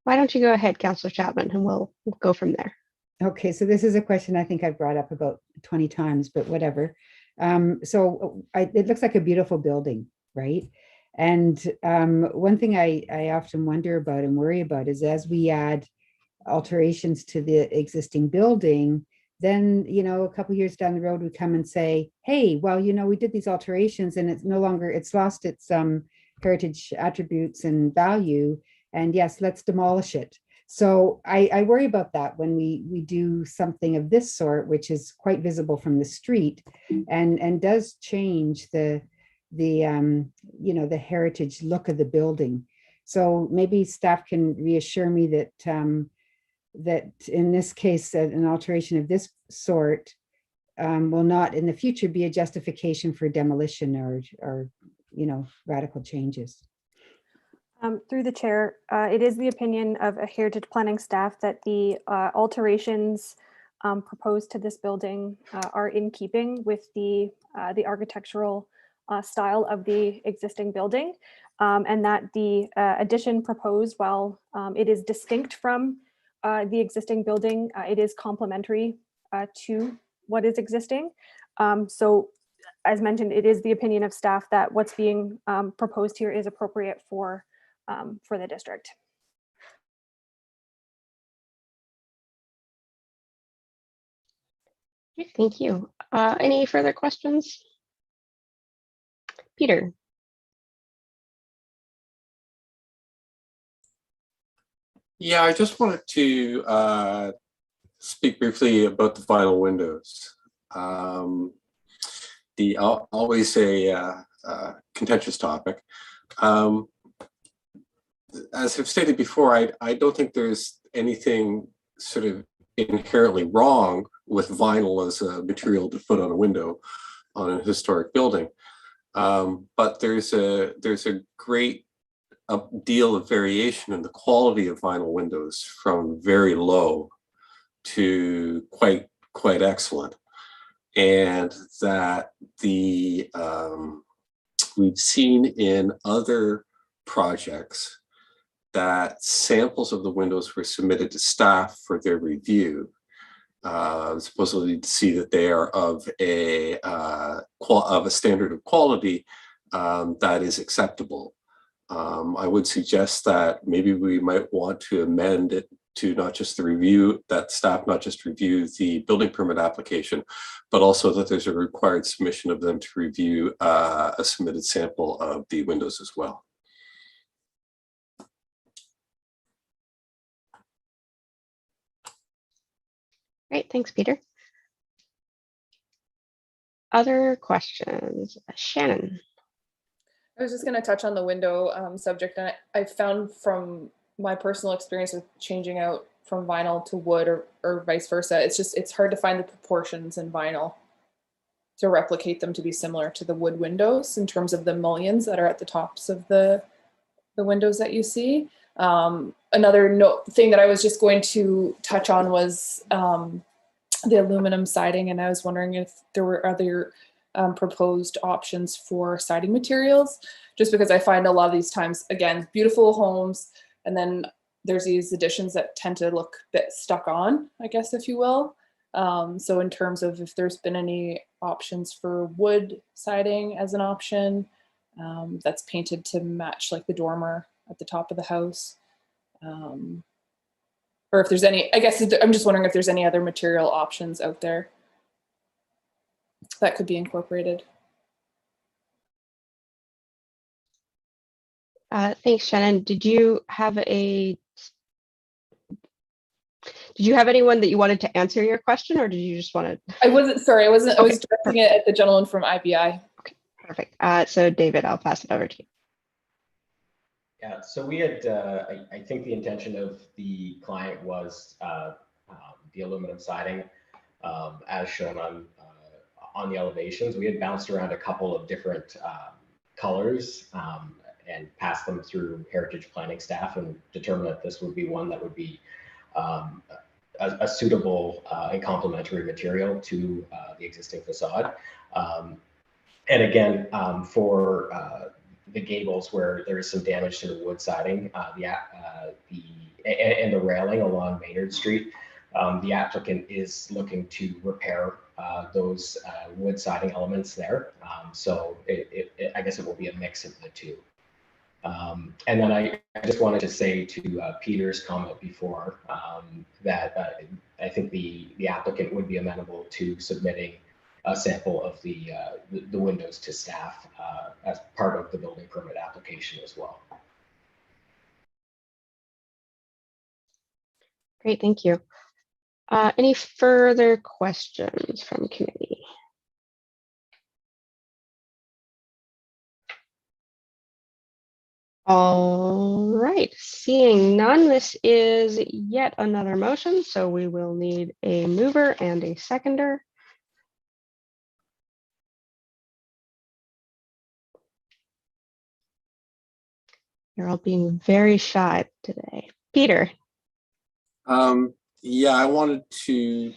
Why don't you go ahead, Councillor Chapman, and we'll go from there. Okay, so this is a question I think I've brought up about 20 times, but whatever. It looks like a beautiful building, right? And one thing I often wonder about and worry about is as we add alterations to the existing building, then, a couple of years down the road, we come and say, hey, well, we did these alterations and it's lost its heritage attributes and value. And yes, let's demolish it. So I worry about that when we do something of this sort, which is quite visible from the street and does change the heritage look of the building. So maybe staff can reassure me that that in this case, an alteration of this sort will not in the future be a justification for demolition or radical changes. Through the chair, it is the opinion of a heritage planning staff that the alterations proposed to this building are in keeping with the architectural style of the existing building, and that the addition proposed, while it is distinct from the existing building, it is complementary to what is existing. So as mentioned, it is the opinion of staff that what's being proposed here is appropriate for the district. Thank you. Any further questions? Peter. Yeah, I just wanted to speak briefly about the vinyl windows. always a contentious topic. As I've stated before, I don't think there's anything sort of inherently wrong with vinyl as a material to put on a window on a historic building. But there's a great deal of variation in the quality of vinyl windows, from very low to quite excellent. And that we've seen in other projects that samples of the windows were submitted to staff for their review, supposedly to see that they are of a standard of quality that is acceptable. I would suggest that maybe we might want to amend it to not just review the building permit application, but also that there's a required submission of them to review a submitted sample of the windows as well. Great, thanks, Peter. Other questions? Shannon. I was just going to touch on the window subject, and I found from my personal experience with changing out from vinyl to wood or vice versa, it's hard to find the proportions in vinyl to replicate them to be similar to the wood windows in terms of the mullions that are at the tops of the windows that you see. Another thing that I was just going to touch on was the aluminum siding, and I was wondering if there were other proposed options for siding materials, just because I find a lot of these times, again, beautiful homes, and then there's these additions that tend to look a bit stuck on, I guess, if you will. So in terms of if there's been any options for wood siding as an option that's painted to match like the dormer at the top of the house. Or if there's any, I guess I'm just wondering if there's any other material options out there that could be incorporated. Thanks, Shannon. Did you have anyone that you wanted to answer your question, or did you just want to? I wasn't, sorry, I wasn't, Okay. I was directing it at the gentleman from IBI. Okay, perfect. So David, I'll pass it over to you. Yeah, so we had, I think the intention of the client was the aluminum siding as shown on the elevations. We had bounced around a couple of different colors and passed them through heritage planning staff and determined that this would be one that would be a suitable and complementary material to the existing facade. And again, for the gables where there is some damage to the wood siding, and the railing along Maynard Street, the applicant is looking to repair those wood siding elements there. So I guess it will be a mix of the two. And then I just wanted to say to Peter's comment before that I think the applicant would be amenable to submitting a sample of the windows to staff as part of the building permit application as well. Great, thank you. Any further questions from committee? All right, seeing none, this is yet another motion, so we will need a mover and a seconder. You're all being very shy today. Peter. Yeah, I wanted to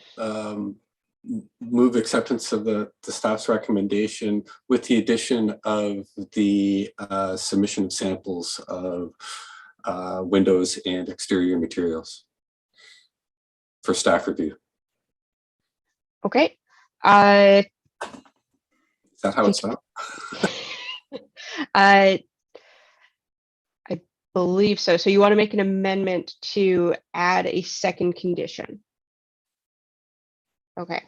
move acceptance of the staff's recommendation with the addition of the submission of samples of windows and exterior materials for staff review. Okay. Is that how it's done? I believe so. So you want to make an amendment to add a second condition. Okay.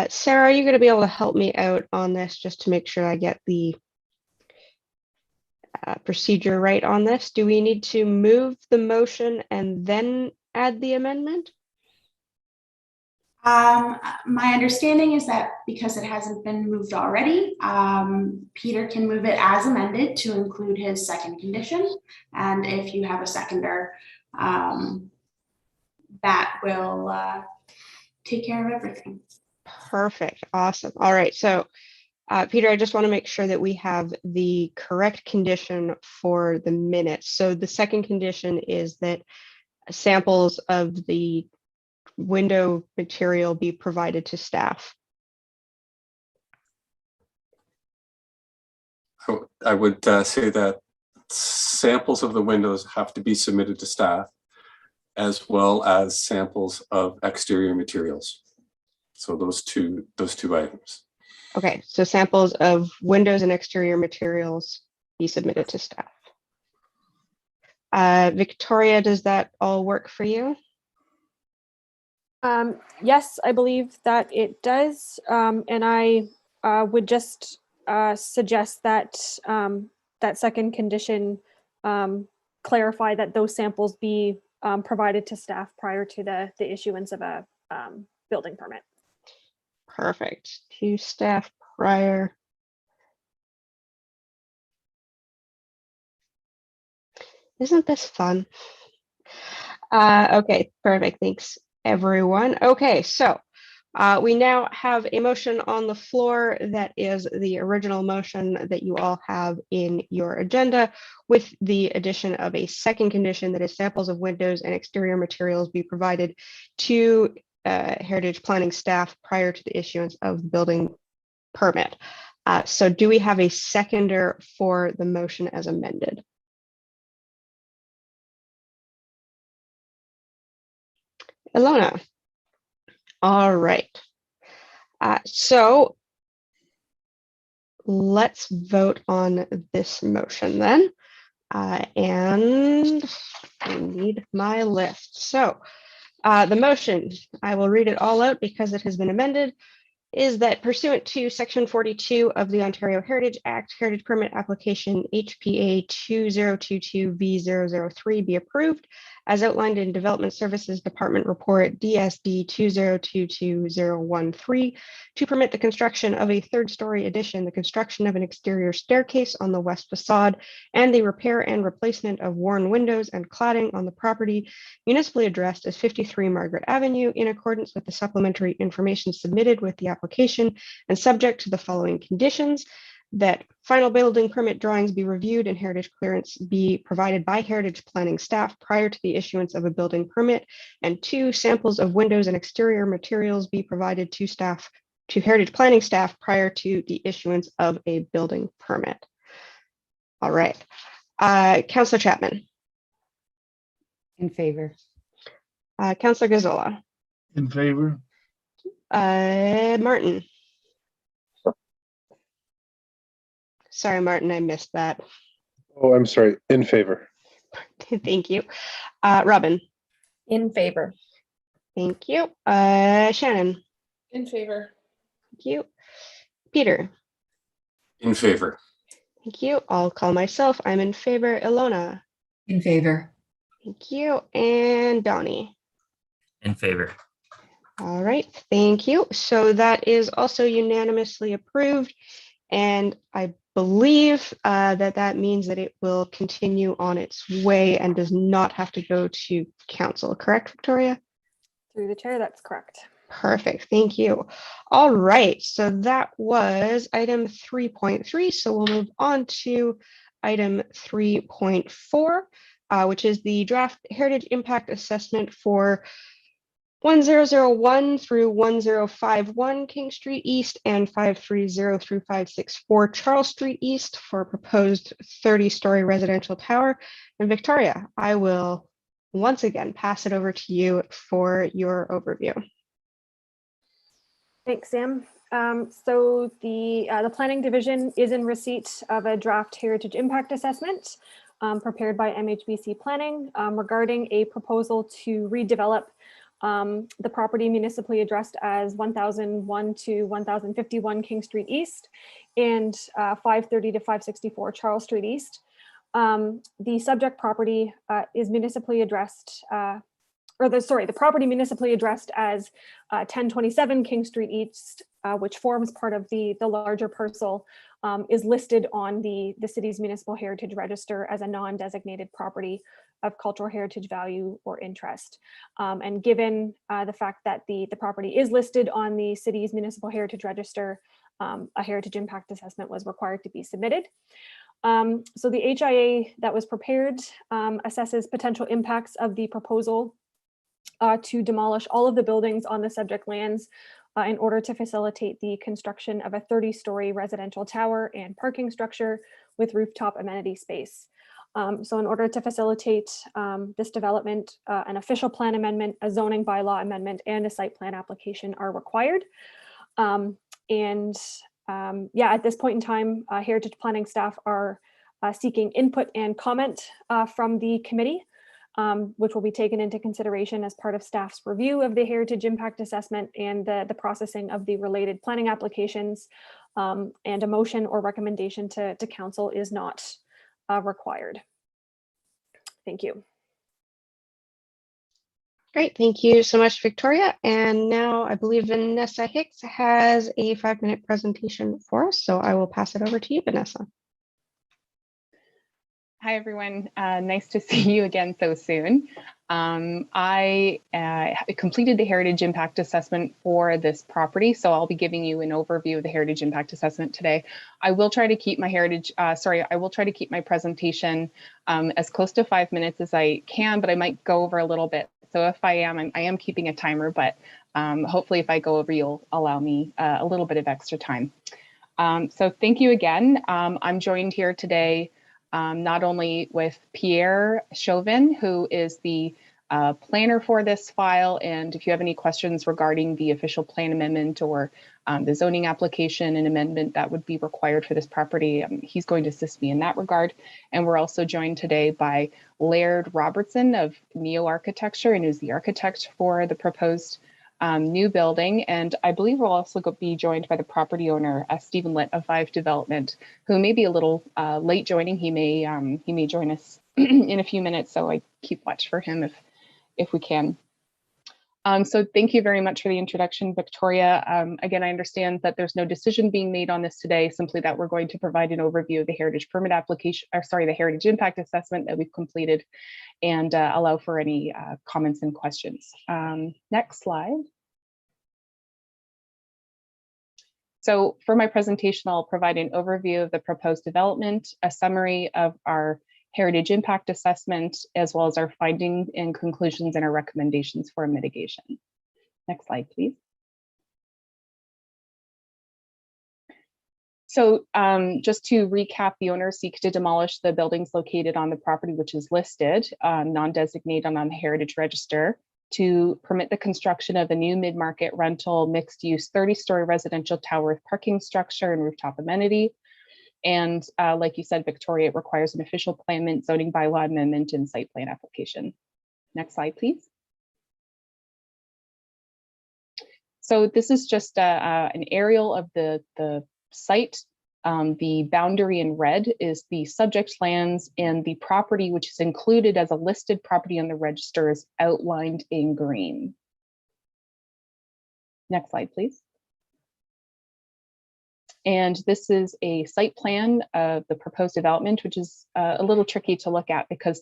Sarah, are you going to be able to help me out on this just to make sure I get the procedure right on this? Do we need to move the motion and then add the amendment? My understanding is that because it hasn't been moved already, Peter can move it as amended to include his second condition. And if you have a seconder, that will take care of everything. Perfect. Awesome. All right. So, Peter, I just want to make sure that we have the correct condition for the minutes. So the second condition is that samples of the window material be provided to staff. I would say that samples of the windows have to be submitted to staff, as well as samples of exterior materials. So those two items. Okay, so samples of windows and exterior materials be submitted to staff. Victoria, does that all work for you? Yes, I believe that it does. And I would just suggest that that second condition clarify that those samples be provided to staff prior to the issuance of a building permit. Perfect. To staff prior. Isn't this fun? Okay, perfect. Thanks, everyone. Okay, so we now have a motion on the floor that is the original motion that you all have in your agenda, with the addition of a second condition that is samples of windows and exterior materials be provided to Heritage Planning staff prior to the issuance of the building permit. So do we have a seconder for the motion as amended? Ilona. All right. So let's vote on this motion then. And I need my list. So the motion, I will read it all out because it has been amended, is that pursuant to Section 42 of the Ontario Heritage Act, Heritage Permit Application HPA 2022V003 be approved as outlined in Development Services Department Report DSD 2022013 to permit the construction of a third-story addition, the construction of an exterior staircase on the west facade, and the repair and replacement of worn windows and cladding on the property municipally addressed as 53 Margaret Avenue in accordance with the supplementary information submitted with the application and subject to the following conditions: that final building permit drawings be reviewed and heritage clearance be provided by Heritage Planning staff prior to the issuance of a building permit, and 2, samples of windows and exterior materials be provided to staff, to Heritage Planning staff prior to the issuance of a building permit. All right. Councillor Chapman. In favor. Councillor Gazzola. In favor. Martin. Sorry, Martin, I missed that. Oh, I'm sorry. In favor. Thank you. Robin. In favor. Thank you. Shannon. In favor. Thank you. Peter. In favor. Thank you. I'll call myself. I'm in favor. Ilona. In favor. Thank you. And Donnie. In favor. All right. Thank you. So that is also unanimously approved. And I believe that means that it will continue on its way and does not have to go to council. Correct, Victoria? Through the chair, that's correct. Perfect. Thank you. All right. So that was item 3.3. So we'll move on to item 3.4, which is the draft heritage impact assessment for 1001 through 1051 King Street East and 530 through 564 Charles Street East for a proposed 30-story residential tower. And Victoria, I will once again pass it over to you for your overview. Thanks, Sam. So the Planning Division is in receipt of a draft heritage impact assessment prepared by MHBC Planning regarding a proposal to redevelop the property municipally addressed as 1001 to 1051 King Street East and 530 to 564 Charles Street East. The subject property is municipally addressed the property municipally addressed as 1027 King Street East, which forms part of the larger parcel, is listed on the city's municipal heritage register as a non-designated property of cultural heritage value or interest. And given the fact that the property is listed on the city's municipal heritage register, a heritage impact assessment was required to be submitted. So the HIA that was prepared assesses potential impacts of the proposal to demolish all of the buildings on the subject lands in order to facilitate the construction of a 30-story residential tower and parking structure with rooftop amenity space. So in order to facilitate this development, an official plan amendment, a zoning bylaw amendment, and a site plan application are required. Yeah, at this point in time, Heritage Planning staff are seeking input and comment from the committee, which will be taken into consideration as part of staff's review of the Heritage Impact Assessment and the processing of the related planning applications, and a motion or recommendation to council is not required. Thank you. Great, thank you so much, Victoria. And now I believe Vanessa Hicks has a 5-minute presentation for us, so I will pass it over to you, Vanessa. Hi, everyone. Nice to see you again so soon. I completed the Heritage Impact Assessment for this property, so I'll be giving you an overview of the Heritage Impact Assessment today. I will try to keep my I will try to keep my presentation as close to 5 minutes as I can, but I might go over a little bit. So if I am keeping a timer, but hopefully if I go over, you'll allow me a little bit of extra time. So thank you again. I'm joined here today not only with Pierre Chauvin, who is the planner for this file, and if you have any questions regarding the official plan amendment or the zoning application and amendment that would be required for this property, he's going to assist me in that regard. And we're also joined today by Laird Robertson of Neo Architecture, and who's the architect for the proposed new building. And I believe we'll also be joined by the property owner, Stephen Litt of Vive Development, who may be a little late joining. He may join us in a few minutes, so I keep watch for him if we can. So thank you very much for the introduction, Victoria. Again, I understand that there's no decision being made on this today, simply that we're going to provide an overview of the heritage permit application, or sorry, the heritage impact assessment that we've completed, and allow for any comments and questions. Next slide. So for my presentation, I'll provide an overview of the proposed development, a summary of our heritage impact assessment, as well as our findings and conclusions and our recommendations for mitigation. Next slide, please. So just to recap, the owner seeks to demolish the buildings located on the property which is listed, non-designated on the Heritage Register, to permit the construction of a new mid-market rental mixed-use 30-story residential tower with parking structure and rooftop amenity. And like you said, Victoria, it requires an official plan, zoning bylaw amendment, and site plan application. Next slide, please. So this is just an aerial of the site. The boundary in red is the subject lands, and the property which is included as a listed property on the register is outlined in green. Next slide, please. And this is a site plan of the proposed development, which is a little tricky to look at because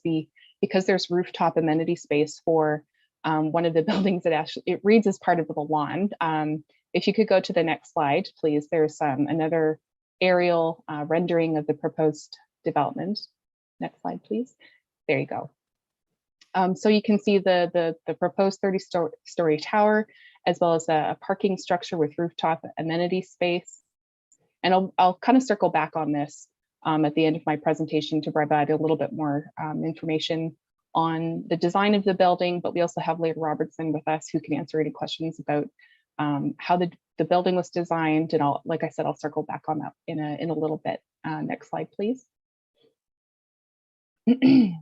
there's rooftop amenity space for one of the buildings that actually it reads as part of the lawn. If you could go to the next slide, please. There's another aerial rendering of the proposed development. Next slide, please. There you go. So you can see the proposed 30-story tower, as well as a parking structure with rooftop amenity space. And I'll kind of circle back on this at the end of my presentation to provide a little bit more information on the design of the building, but we also have Laird Robertson with us who can answer any questions about how the building was designed. And like I said, I'll circle back on that in a little bit. Next slide, please. And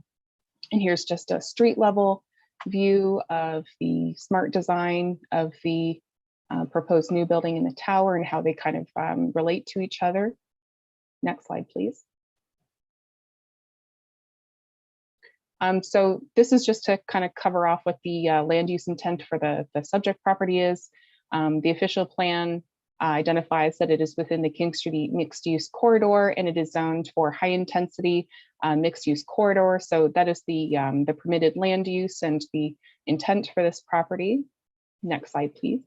here's just a street level view of the smart design of the proposed new building in the tower and how they kind of relate to each other. Next slide, please. So this is just to kind of cover off what the land use intent for the subject property is. The official plan identifies that it is within the King Street mixed use corridor, and it is zoned for high intensity mixed use corridor. So that is the permitted land use and the intent for this property. Next slide, please.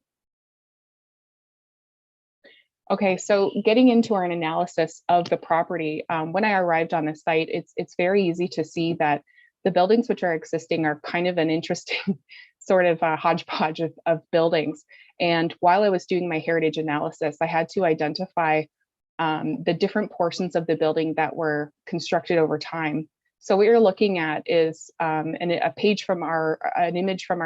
Okay, so getting into our analysis of the property, when I arrived on the site, it's very easy to see that the buildings which are existing are kind of an interesting sort of hodgepodge of buildings. And while I was doing my heritage analysis, I had to identify the different portions of the building that were constructed over time. So what you're looking at is an image from our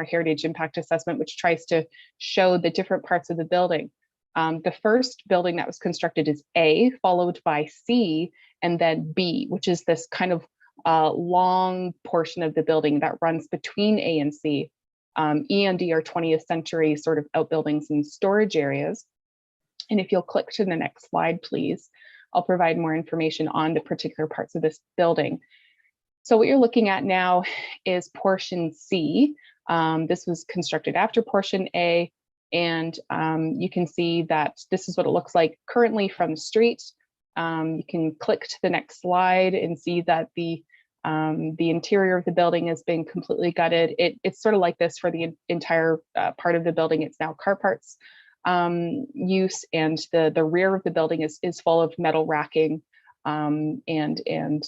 heritage impact assessment, which tries to show the different parts of the building. The first building that was constructed is A, followed by C, and then B, which is this kind of long portion of the building that runs between A and C. E and D are 20th century sort of outbuildings and storage areas. And if you'll click to the next slide, please, I'll provide more information on the particular parts of this building. So what you're looking at now is portion C. This was constructed after portion A. And you can see that this is what it looks like currently from the street. You can click to the next slide and see that the interior of the building has been completely gutted. It's sort of like this for the entire part of the building. It's now car parts use, and the rear of the building is full of metal racking and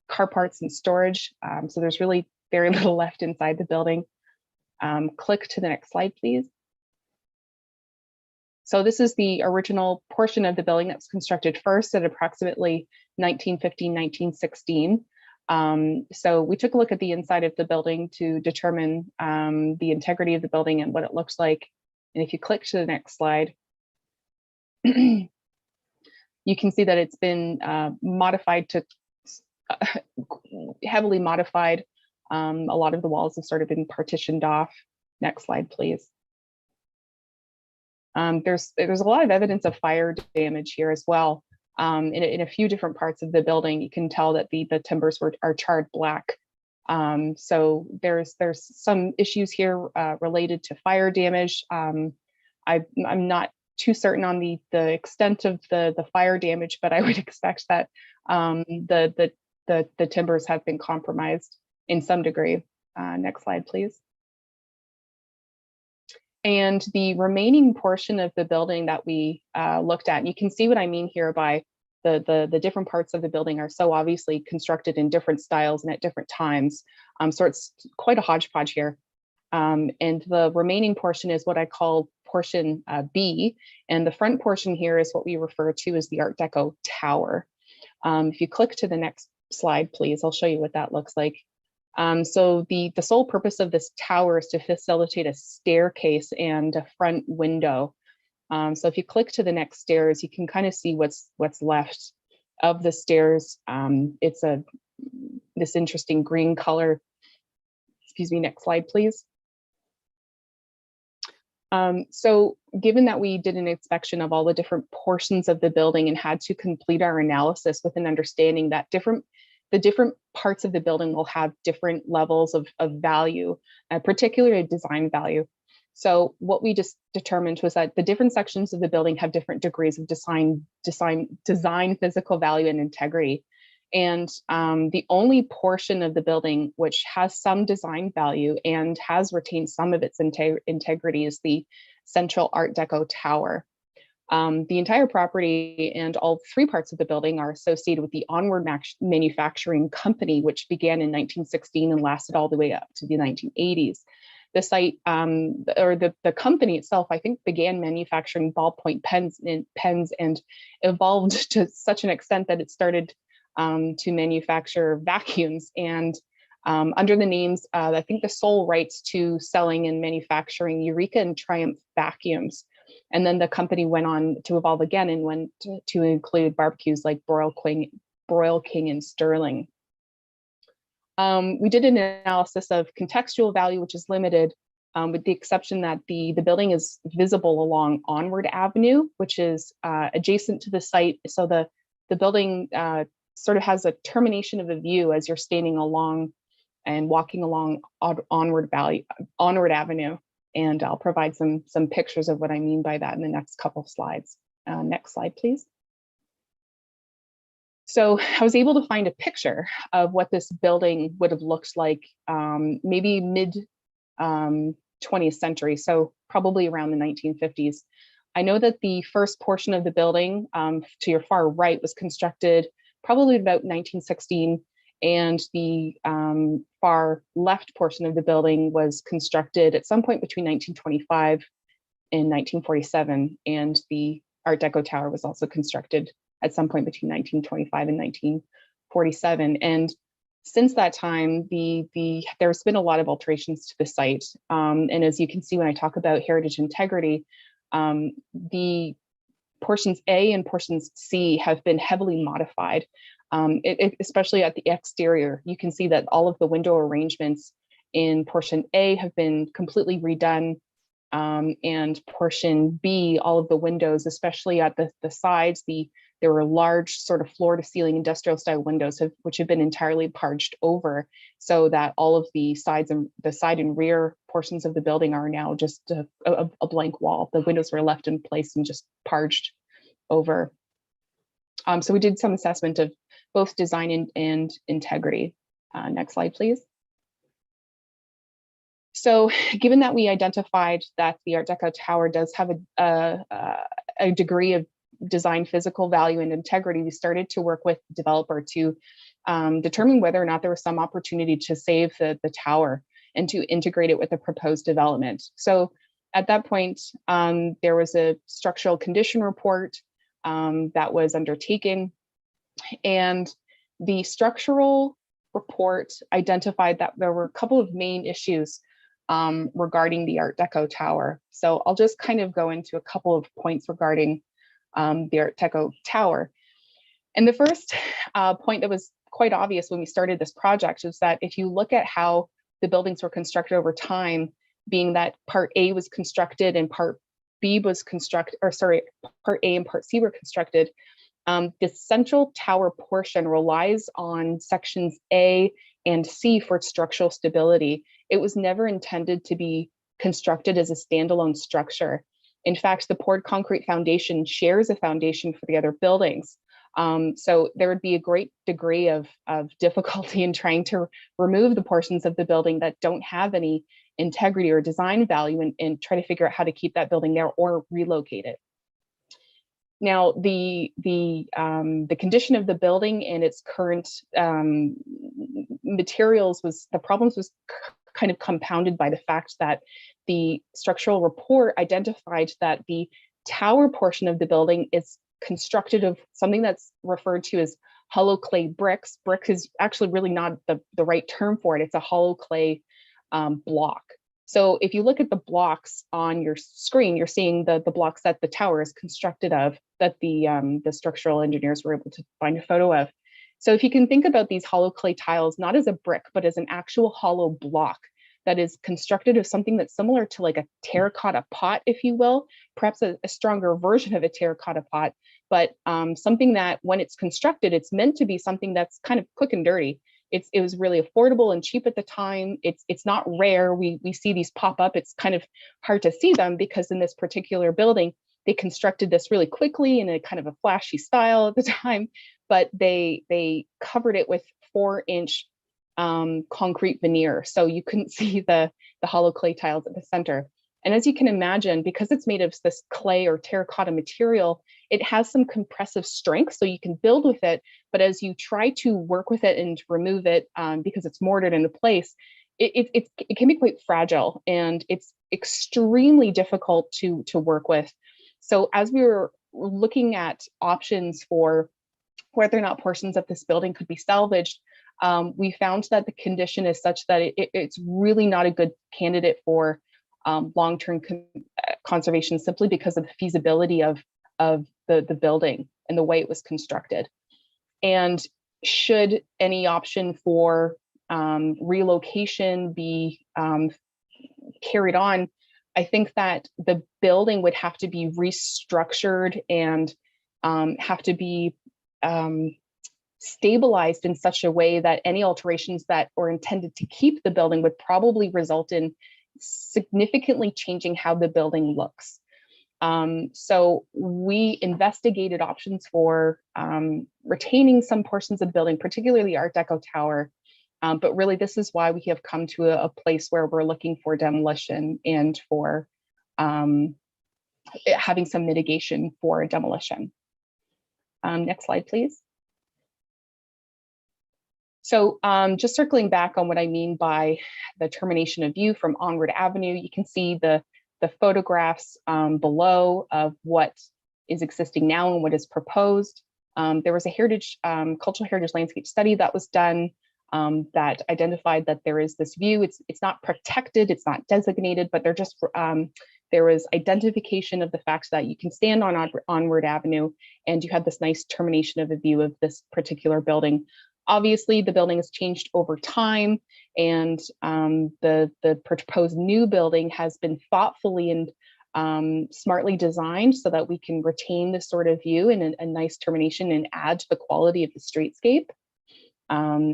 car parts and storage. So there's really very little left inside the building. Click to the next slide, please. So this is the original portion of the building that was constructed first at approximately 1915, 1916. So we took a look at the inside of the building to determine the integrity of the building and what it looks like. And if you click to the next slide, you can see that it's been modified to heavily modified. A lot of the walls have sort of been partitioned off. Next slide, please. There's a lot of evidence of fire damage here as well. In a few different parts of the building, you can tell that the timbers are charred black. So there's some issues here related to fire damage. I'm not too certain on the extent of the fire damage, but I would expect that the timbers have been compromised in some degree. Next slide, please. And the remaining portion of the building that we looked at, and you can see what I mean here by the different parts of the building are so obviously constructed in different styles and at different times. So it's quite a hodgepodge here. And the remaining portion is what I call portion B. And the front portion here is what we refer to as the Art Deco tower. If you click to the next slide, please, I'll show you what that looks like. So the sole purpose of this tower is to facilitate a staircase and a front window. So if you click to the next stairs, you can kind of see what's left of the stairs. It's this interesting green color. Excuse me, next slide, please. So given that we did an inspection of all the different portions of the building and had to complete our analysis with an understanding that the different parts of the building will have different levels of value, particularly design value. So what we just determined was that the different sections of the building have different degrees of design, physical value, and integrity. And the only portion of the building which has some design value and has retained some of its integrity is the central Art Deco tower. The entire property and all three parts of the building are associated with the Onward Manufacturing Company, which began in 1916 and lasted all the way up to the 1980s. The site, or the company itself, I think, began manufacturing ballpoint pens and evolved to such an extent that it started to manufacture vacuums. And under the names, I think the sole rights to selling and manufacturing Eureka and Triumph vacuums. And then the company went on to evolve again and went to include barbecues like Broil King and Sterling. We did an analysis of contextual value, which is limited, with the exception that the building is visible along Onward Avenue, which is adjacent to the site. So the building sort of has a termination of a view as you're standing along and walking along Onward Avenue. And I'll provide some pictures of what I mean by that in the next couple of slides. Next slide, please. So I was able to find a picture of what this building would have looked like maybe mid 20th century, so probably around the 1950s. I know that the first portion of the building to your far right was constructed probably about 1916, and the far left portion of the building was constructed at some point between 1925 and 1947, and the Art Deco Tower was also constructed at some point between 1925 and 1947. And since that time, there's been a lot of alterations to the site. And as you can see, when I talk about heritage integrity, the portions A and portions C have been heavily modified, especially at the exterior. You can see that all of the window arrangements in portion A have been completely redone. And portion B, all of the windows, especially at the sides, there were large sort of floor to ceiling industrial style windows which have been entirely parged over, so that all of the sides and the side and rear portions of the building are now just a blank wall. The windows were left in place and just parged over. So we did some assessment of both design and integrity. Next slide, please. So given that we identified that the Art Deco Tower does have a degree of design physical value and integrity, we started to work with the developer to determine whether or not there was some opportunity to save the tower and to integrate it with the proposed development. So at that point, there was a structural condition report that was undertaken, and the structural report identified that there were a couple of main issues regarding the Art Deco Tower. So I'll just kind of go into a couple of points regarding the Art Deco Tower. And the first point that was quite obvious when we started this project is that if you look at how the buildings were constructed over time, being that part A was constructed and part B was constructed, or sorry, part A and part C were constructed, the central tower portion relies on sections A and C for its structural stability. It was never intended to be constructed as a standalone structure. In fact, the poured concrete foundation shares a foundation for the other buildings. So there would be a great degree of difficulty in trying to remove the portions of the building that don't have any integrity or design value and try to figure out how to keep that building there or relocate it. Now, the condition of the building and its current materials the problems was kind of compounded by the fact that the structural report identified that the tower portion of the building is constructed of something that's referred to as hollow clay bricks. Brick is actually really not the right term for it. It's a hollow clay block. So if you look at the blocks on your screen, you're seeing the blocks that the tower is constructed of, that the structural engineers were able to find a photo of. So if you can think about these hollow clay tiles, not as a brick, but as an actual hollow block that is constructed of something that's similar to like a terracotta pot, if you will, perhaps a stronger version of a terracotta pot, but something that when it's constructed, it's meant to be something that's kind of quick and dirty. It was really affordable and cheap at the time. It's not rare. We see these pop up. It's kind of hard to see them because in this particular building, they constructed this really quickly in a kind of a flashy style at the time, but they covered it with 4-inch concrete veneer. So you couldn't see the hollow clay tiles at the center. And as you can imagine, because it's made of this clay or terracotta material, it has some compressive strength, so you can build with it. But as you try to work with it and remove it, because it's mortared into place, it can be quite fragile and it's extremely difficult to work with. So as we were looking at options for whether or not portions of this building could be salvaged, we found that the condition is such that it's really not a good candidate for long-term conservation, simply because of the feasibility of the building and the way it was constructed. And should any option for relocation be carried on, I think that the building would have to be restructured and have to be stabilized in such a way that any alterations that were intended to keep the building would probably result in significantly changing how the building looks. So we investigated options for retaining some portions of the building, particularly Art Deco tower. But really, this is why we have come to a place where we're looking for demolition and for having some mitigation for demolition. Next slide, please. So just circling back on what I mean by the termination of view from Onward Avenue, you can see the photographs below of what is existing now and what is proposed. There was a cultural heritage landscape study that was done that identified that there is this view. It's not protected, it's not designated, but there was identification of the fact that you can stand on Onward Avenue and you have this nice termination of a view of this particular building. Obviously, the building has changed over time, and the proposed new building has been thoughtfully and smartly designed so that we can retain this sort of view and a nice termination and add to the quality of the streetscape.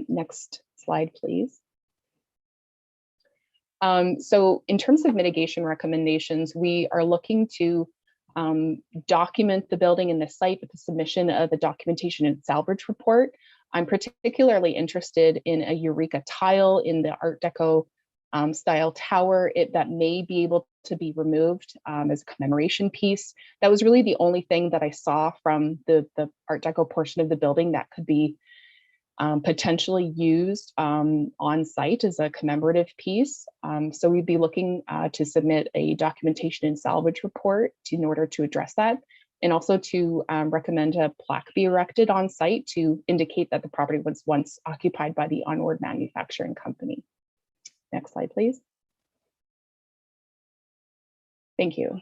Next slide, please. So in terms of mitigation recommendations, we are looking to document the building and the site with the submission of a documentation and salvage report. I'm particularly interested in a Eureka tile in the Art Deco style tower that may be able to be removed as a commemoration piece. That was really the only thing that I saw from the Art Deco portion of the building that could be potentially used on site as a commemorative piece. So we'd be looking to submit a documentation and salvage report in order to address that, and also to recommend a plaque be erected on site to indicate that the property was once occupied by the Onward Manufacturing Company. Next slide, please. Thank you.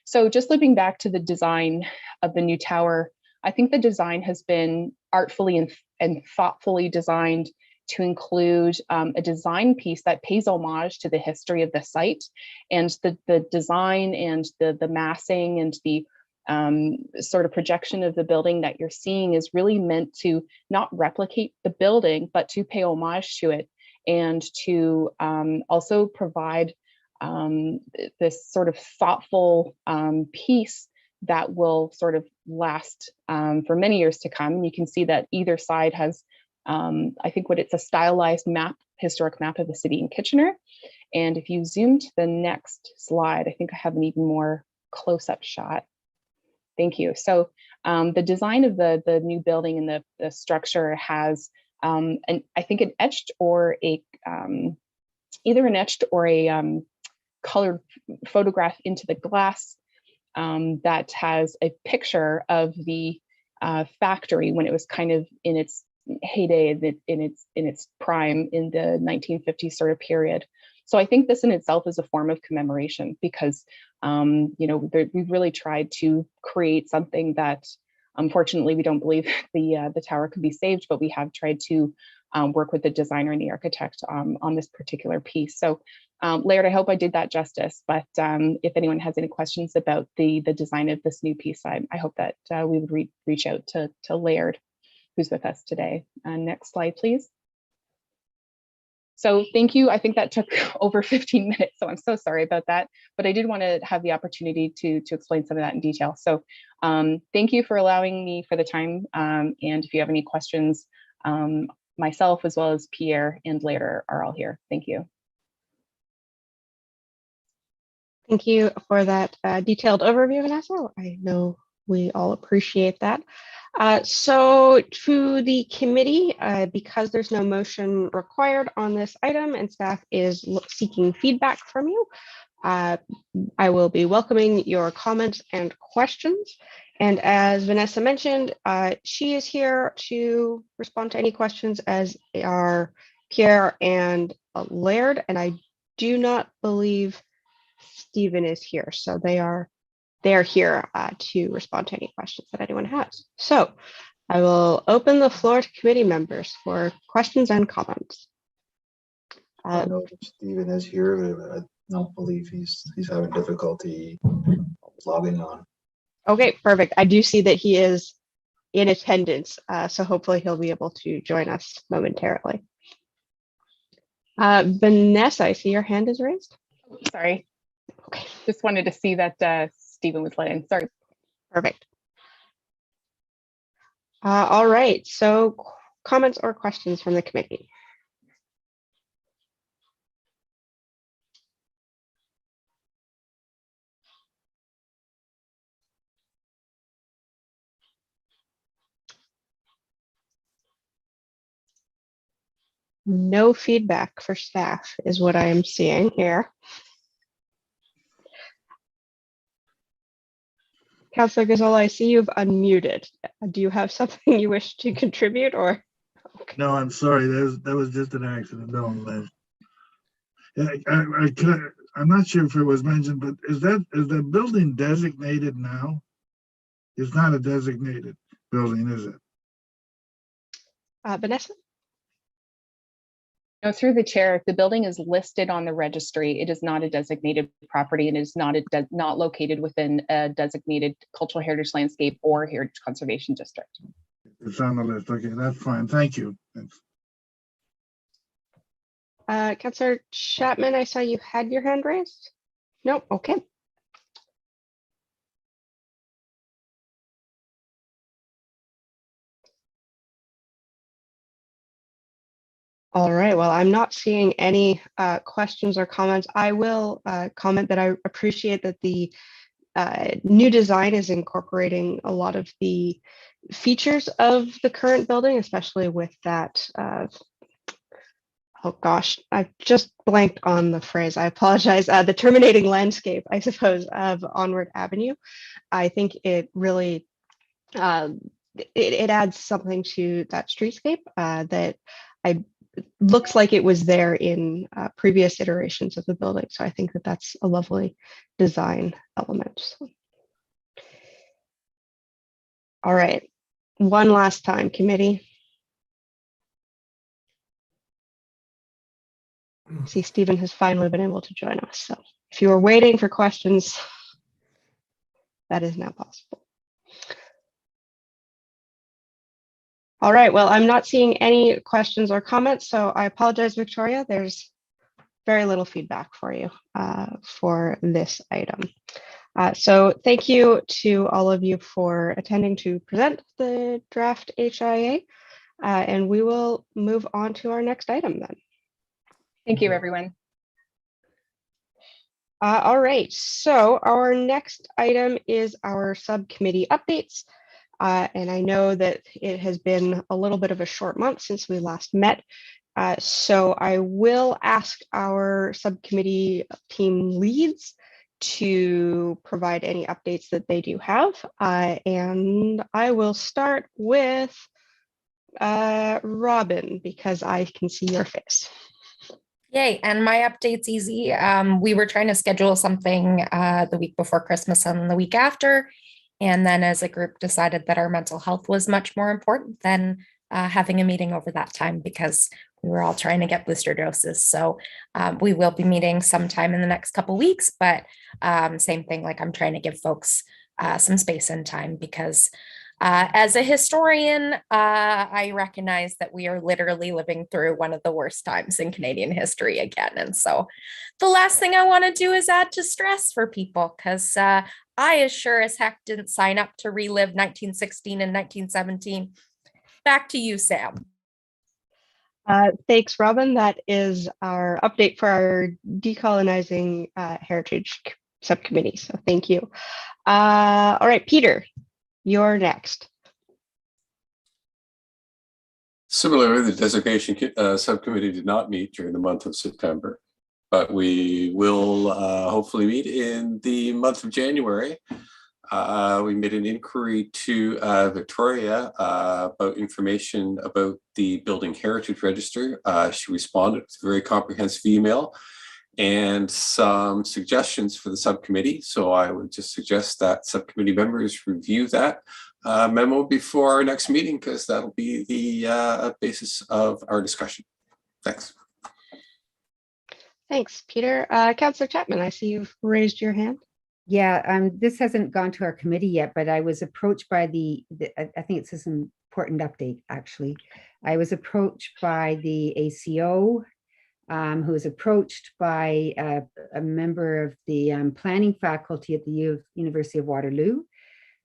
So just looping back to the design of the new tower, I think the design has been artfully and thoughtfully designed to include a design piece that pays homage to the history of the site, and the design and the massing and the sort of projection of the building that you're seeing is really meant to not replicate the building, but to pay homage to it and to also provide this sort of thoughtful piece that will sort of last for many years to come. And you can see that either side has, I think it's a stylized map, historic map of the city in Kitchener. And if you zoom to the next slide, I think I have an even more close-up shot. Thank you. So the design of the new building and the structure has, I think an etched or a, either an etched or a colored photograph into the glass that has a picture of the factory when it was kind of in its heyday, in its prime in the 1950s sort of period. So I think this in itself is a form of commemoration because, we've really tried to create something that, unfortunately, we don't believe the tower can be saved, but we have tried to work with the designer and the architect on this particular piece. So Laird, I hope I did that justice, but if anyone has any questions about the design of this new piece, I hope that we would reach out to Laird, who's with us today. Next slide, please. So thank you. I think that took over 15 minutes, so I'm so sorry about that, but I did want to have the opportunity to explain some of that in detail. So thank you for allowing me for the time, and if you have any questions, myself as well as Pierre and Laird are all here. Thank you. Thank you for that detailed overview, Vanessa. I know we all appreciate that. So to the committee, because there's no motion required on this item and staff is seeking feedback from you, I will be welcoming your comments and questions. And as Vanessa mentioned, she is here to respond to any questions, as are Pierre and Laird, and I do not believe Stephen is here, so they are here to respond to any questions that anyone has. So I will open the floor to committee members for questions and comments. I know Stephen is here, but I don't believe he's having difficulty logging on. Okay, perfect. I do see that he is in attendance. So hopefully he'll be able to join us momentarily. Vanessa, I see your hand is raised. Sorry. Okay. Just wanted to see that Stephen was let in. Sorry. Perfect. All right. So comments or questions from the committee? No feedback for staff is what I am seeing here. Councillor Gazzola, I see you've unmuted. Do you have something you wish to contribute or? Okay. No, I'm sorry. That was just an accident. No, I'm not sure if it was mentioned, but is the building designated now? It's not a designated building, is it? Vanessa? No, through the chair, if the building is listed on the registry, it is not a designated property and is not not located within a designated cultural heritage landscape or heritage conservation district. It's on the list. Okay, that's fine. Thank you. Thanks. Councillor Chapman, I saw you had your hand raised. Nope. Okay. All right, well, I'm not seeing any questions or comments. I will comment that I appreciate that the new design is incorporating a lot of the features of the current building, especially with that, oh gosh, I just blanked on the phrase, I apologize, the terminating landscape, I suppose, of Onward Avenue. I think it really, it adds something to that streetscape that looks like it was there in previous iterations of the building. So I think that that's a lovely design element. So. All right, one last time, committee. See, Stephen has finally been able to join us. So if you were waiting for questions, that is now possible. All right, well, I'm not seeing any questions or comments, so I apologize, Victoria. There's very little feedback for you for this item. So thank you to all of you for attending to present the draft HIA, and we will move on to our next item then. Thank you, everyone. All right, so our next item is our subcommittee updates. And I know that it has been a little bit of a short month since we last met. So I will ask our subcommittee team leads to provide any updates that they do have. And I will start with Robin, because I can see your face. Yay, and my update's easy. We were trying to schedule something the week before Christmas and the week after. And then as a group decided that our mental health was much more important than having a meeting over that time, because we were all trying to get booster doses. So we will be meeting sometime in the next couple weeks, but same thing, like I'm trying to give folks some space and time, because as a historian, I recognize that we are literally living through one of the worst times in Canadian history again. And so the last thing I want to do is add to stress for people, because I as sure as heck didn't sign up to relive 1916 and 1917. Back to you, Sam. Thanks, Robin. That is our update for our decolonizing heritage subcommittee. So thank you. All right, Peter, you're next. Similarly, the designation subcommittee did not meet during the month of September, but we will hopefully meet in the month of January. We made an inquiry to Victoria about information about the Building Heritage Register. She responded with a very comprehensive email and some suggestions for the subcommittee. So I would just suggest that subcommittee members review that memo before our next meeting, because that'll be the basis of our discussion. Thanks. Thanks, Peter. Councillor Chapman, I see you've raised your hand. Yeah, this hasn't gone to our committee yet, but I was approached by I think it's this important update, actually. I was approached by the ACO, who was approached by a member of the planning faculty at the University of Waterloo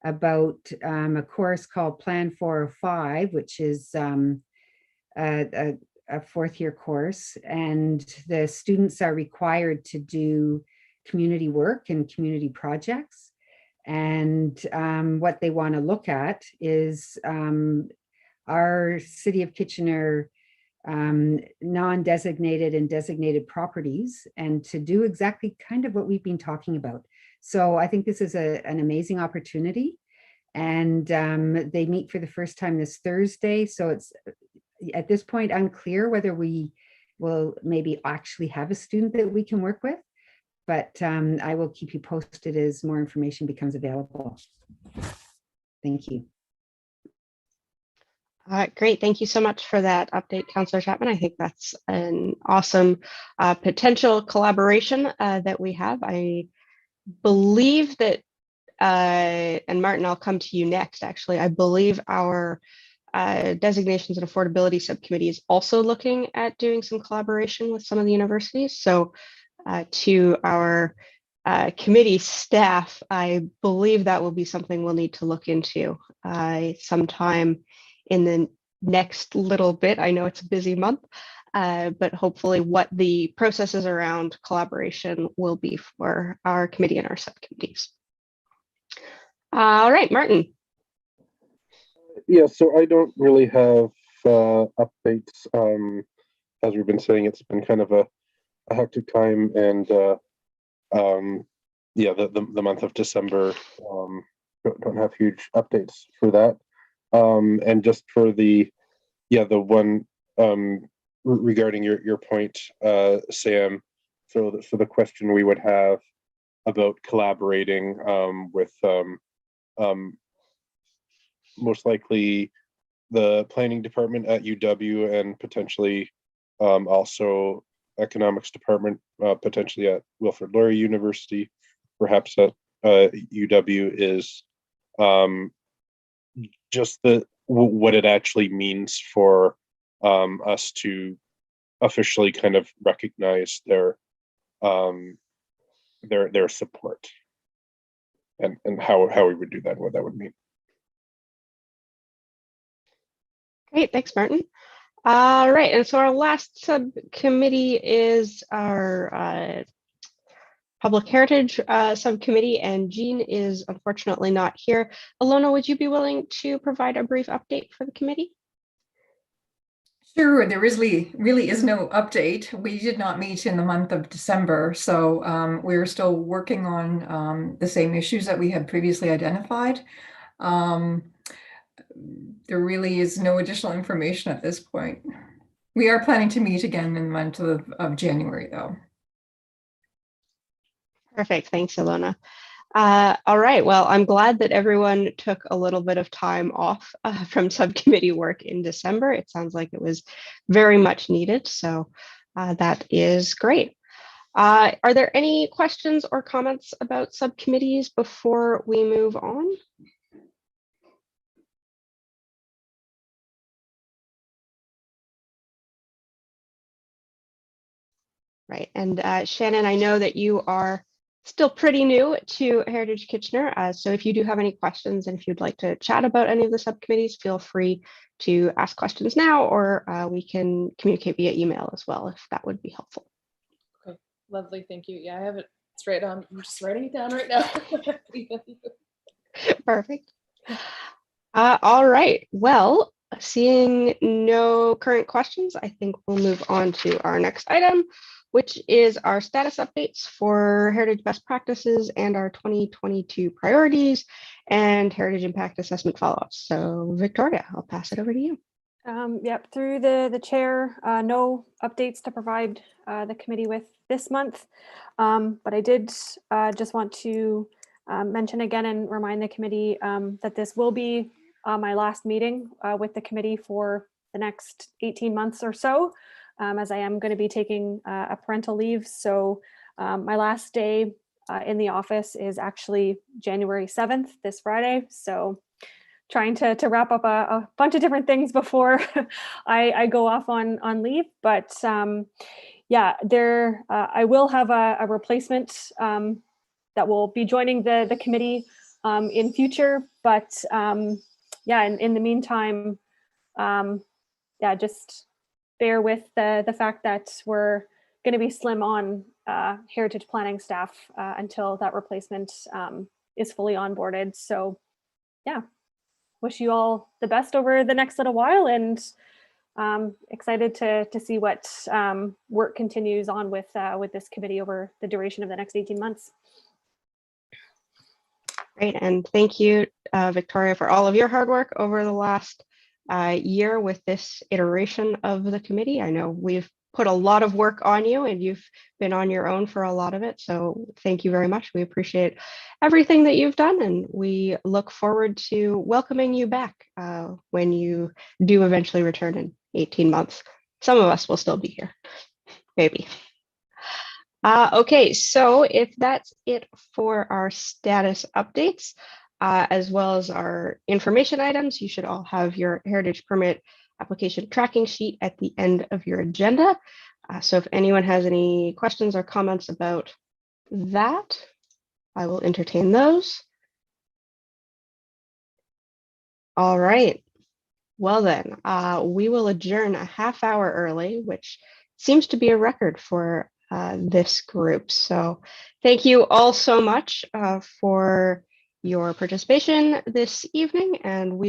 about a course called Plan 405, which is a fourth year course. And the students are required to do community work and community projects. And what they want to look at is our City of Kitchener non-designated and designated properties, and to do exactly kind of what we've been talking about. So I think this is an amazing opportunity, and they meet for the first time this Thursday. So it's at this point unclear whether we will maybe actually have a student that we can work with, but I will keep you posted as more information becomes available. Thank you. Great. Thank you so much for that update, Councillor Chapman. I think that's an awesome potential collaboration that we have. I believe that, and Martin, I'll come to you next, actually. I believe our designations and affordability subcommittee is also looking at doing some collaboration with some of the universities. So to our committee staff, I believe that will be something we'll need to look into sometime in the next little bit. I know it's a busy month, but hopefully what the processes around collaboration will be for our committee and our subcommittees. All right, Martin. Yeah, so I don't really have updates. As we've been saying, it's been kind of a hectic time, and yeah, the month of December, don't have huge updates for that. And just for the one regarding your point, Sam, so for the question we would have about collaborating with most likely the planning department at UW, and potentially also economics department, potentially at Wilfrid Laurier University, perhaps at UW, is just what it actually means for us to officially kind of recognize their support, and how we would do that, what that would mean. Great, thanks, Martin. All right, and so our last subcommittee is our Public Heritage Subcommittee, and Jean is unfortunately not here. Alona, would you be willing to provide a brief update for the committee? Sure, there really is no update. We did not meet in the month of December, so we're still working on the same issues that we had previously identified. There really is no additional information at this point. We are planning to meet again in the month of January, though. Perfect. Thanks, Alona. All right. Well, I'm glad that everyone took a little bit of time off from subcommittee work in December. It sounds like it was very much needed. So that is great. Are there any questions or comments about subcommittees before we move on? Right. And Shannon, I know that you are still pretty new to Heritage Kitchener. So if you do have any questions and if you'd like to chat about any of the subcommittees, feel free to ask questions now, or we can communicate via email as well, if that would be helpful. Okay, lovely. Thank you. Yeah, I have it. It's right on. I'm just writing it down right now. Perfect. All right. Well, seeing no current questions, I think we'll move on to our next item, which is our status updates for Heritage Best Practices and our 2022 priorities and Heritage Impact Assessment follow-ups. So Victoria, I'll pass it over to you. Yep, through the chair, no updates to provide the committee with this month, but I did just want to mention again and remind the committee that this will be my last meeting with the committee for the next 18 months or so, as I am going to be taking a parental leave. So my last day in the office is actually January 7th, this Friday. So trying to wrap up a bunch of different things before I go off on leave. But yeah, I will have a replacement that will be joining the committee in future. But yeah, in the meantime, yeah, just bear with the fact that we're going to be slim on heritage planning staff until that replacement is fully onboarded. So yeah, wish you all the best over the next little while, and excited to see what work continues on with this committee over the duration of the next 18 months. Great, and thank you, Victoria, for all of your hard work over the last year with this iteration of the committee. I know we've put a lot of work on you, and you've been on your own for a lot of it. So thank you very much. We appreciate everything that you've done, and we look forward to welcoming you back when you do eventually return in 18 months. Some of us will still be here, maybe. Okay, so if that's it for our status updates, as well as our information items, you should all have your heritage permit application tracking sheet at the end of your agenda. So if anyone has any questions or comments about that, I will entertain those. All right. Well then, we will adjourn a half hour early, which seems to be a record for this group. So thank you all so much for your participation this evening, and we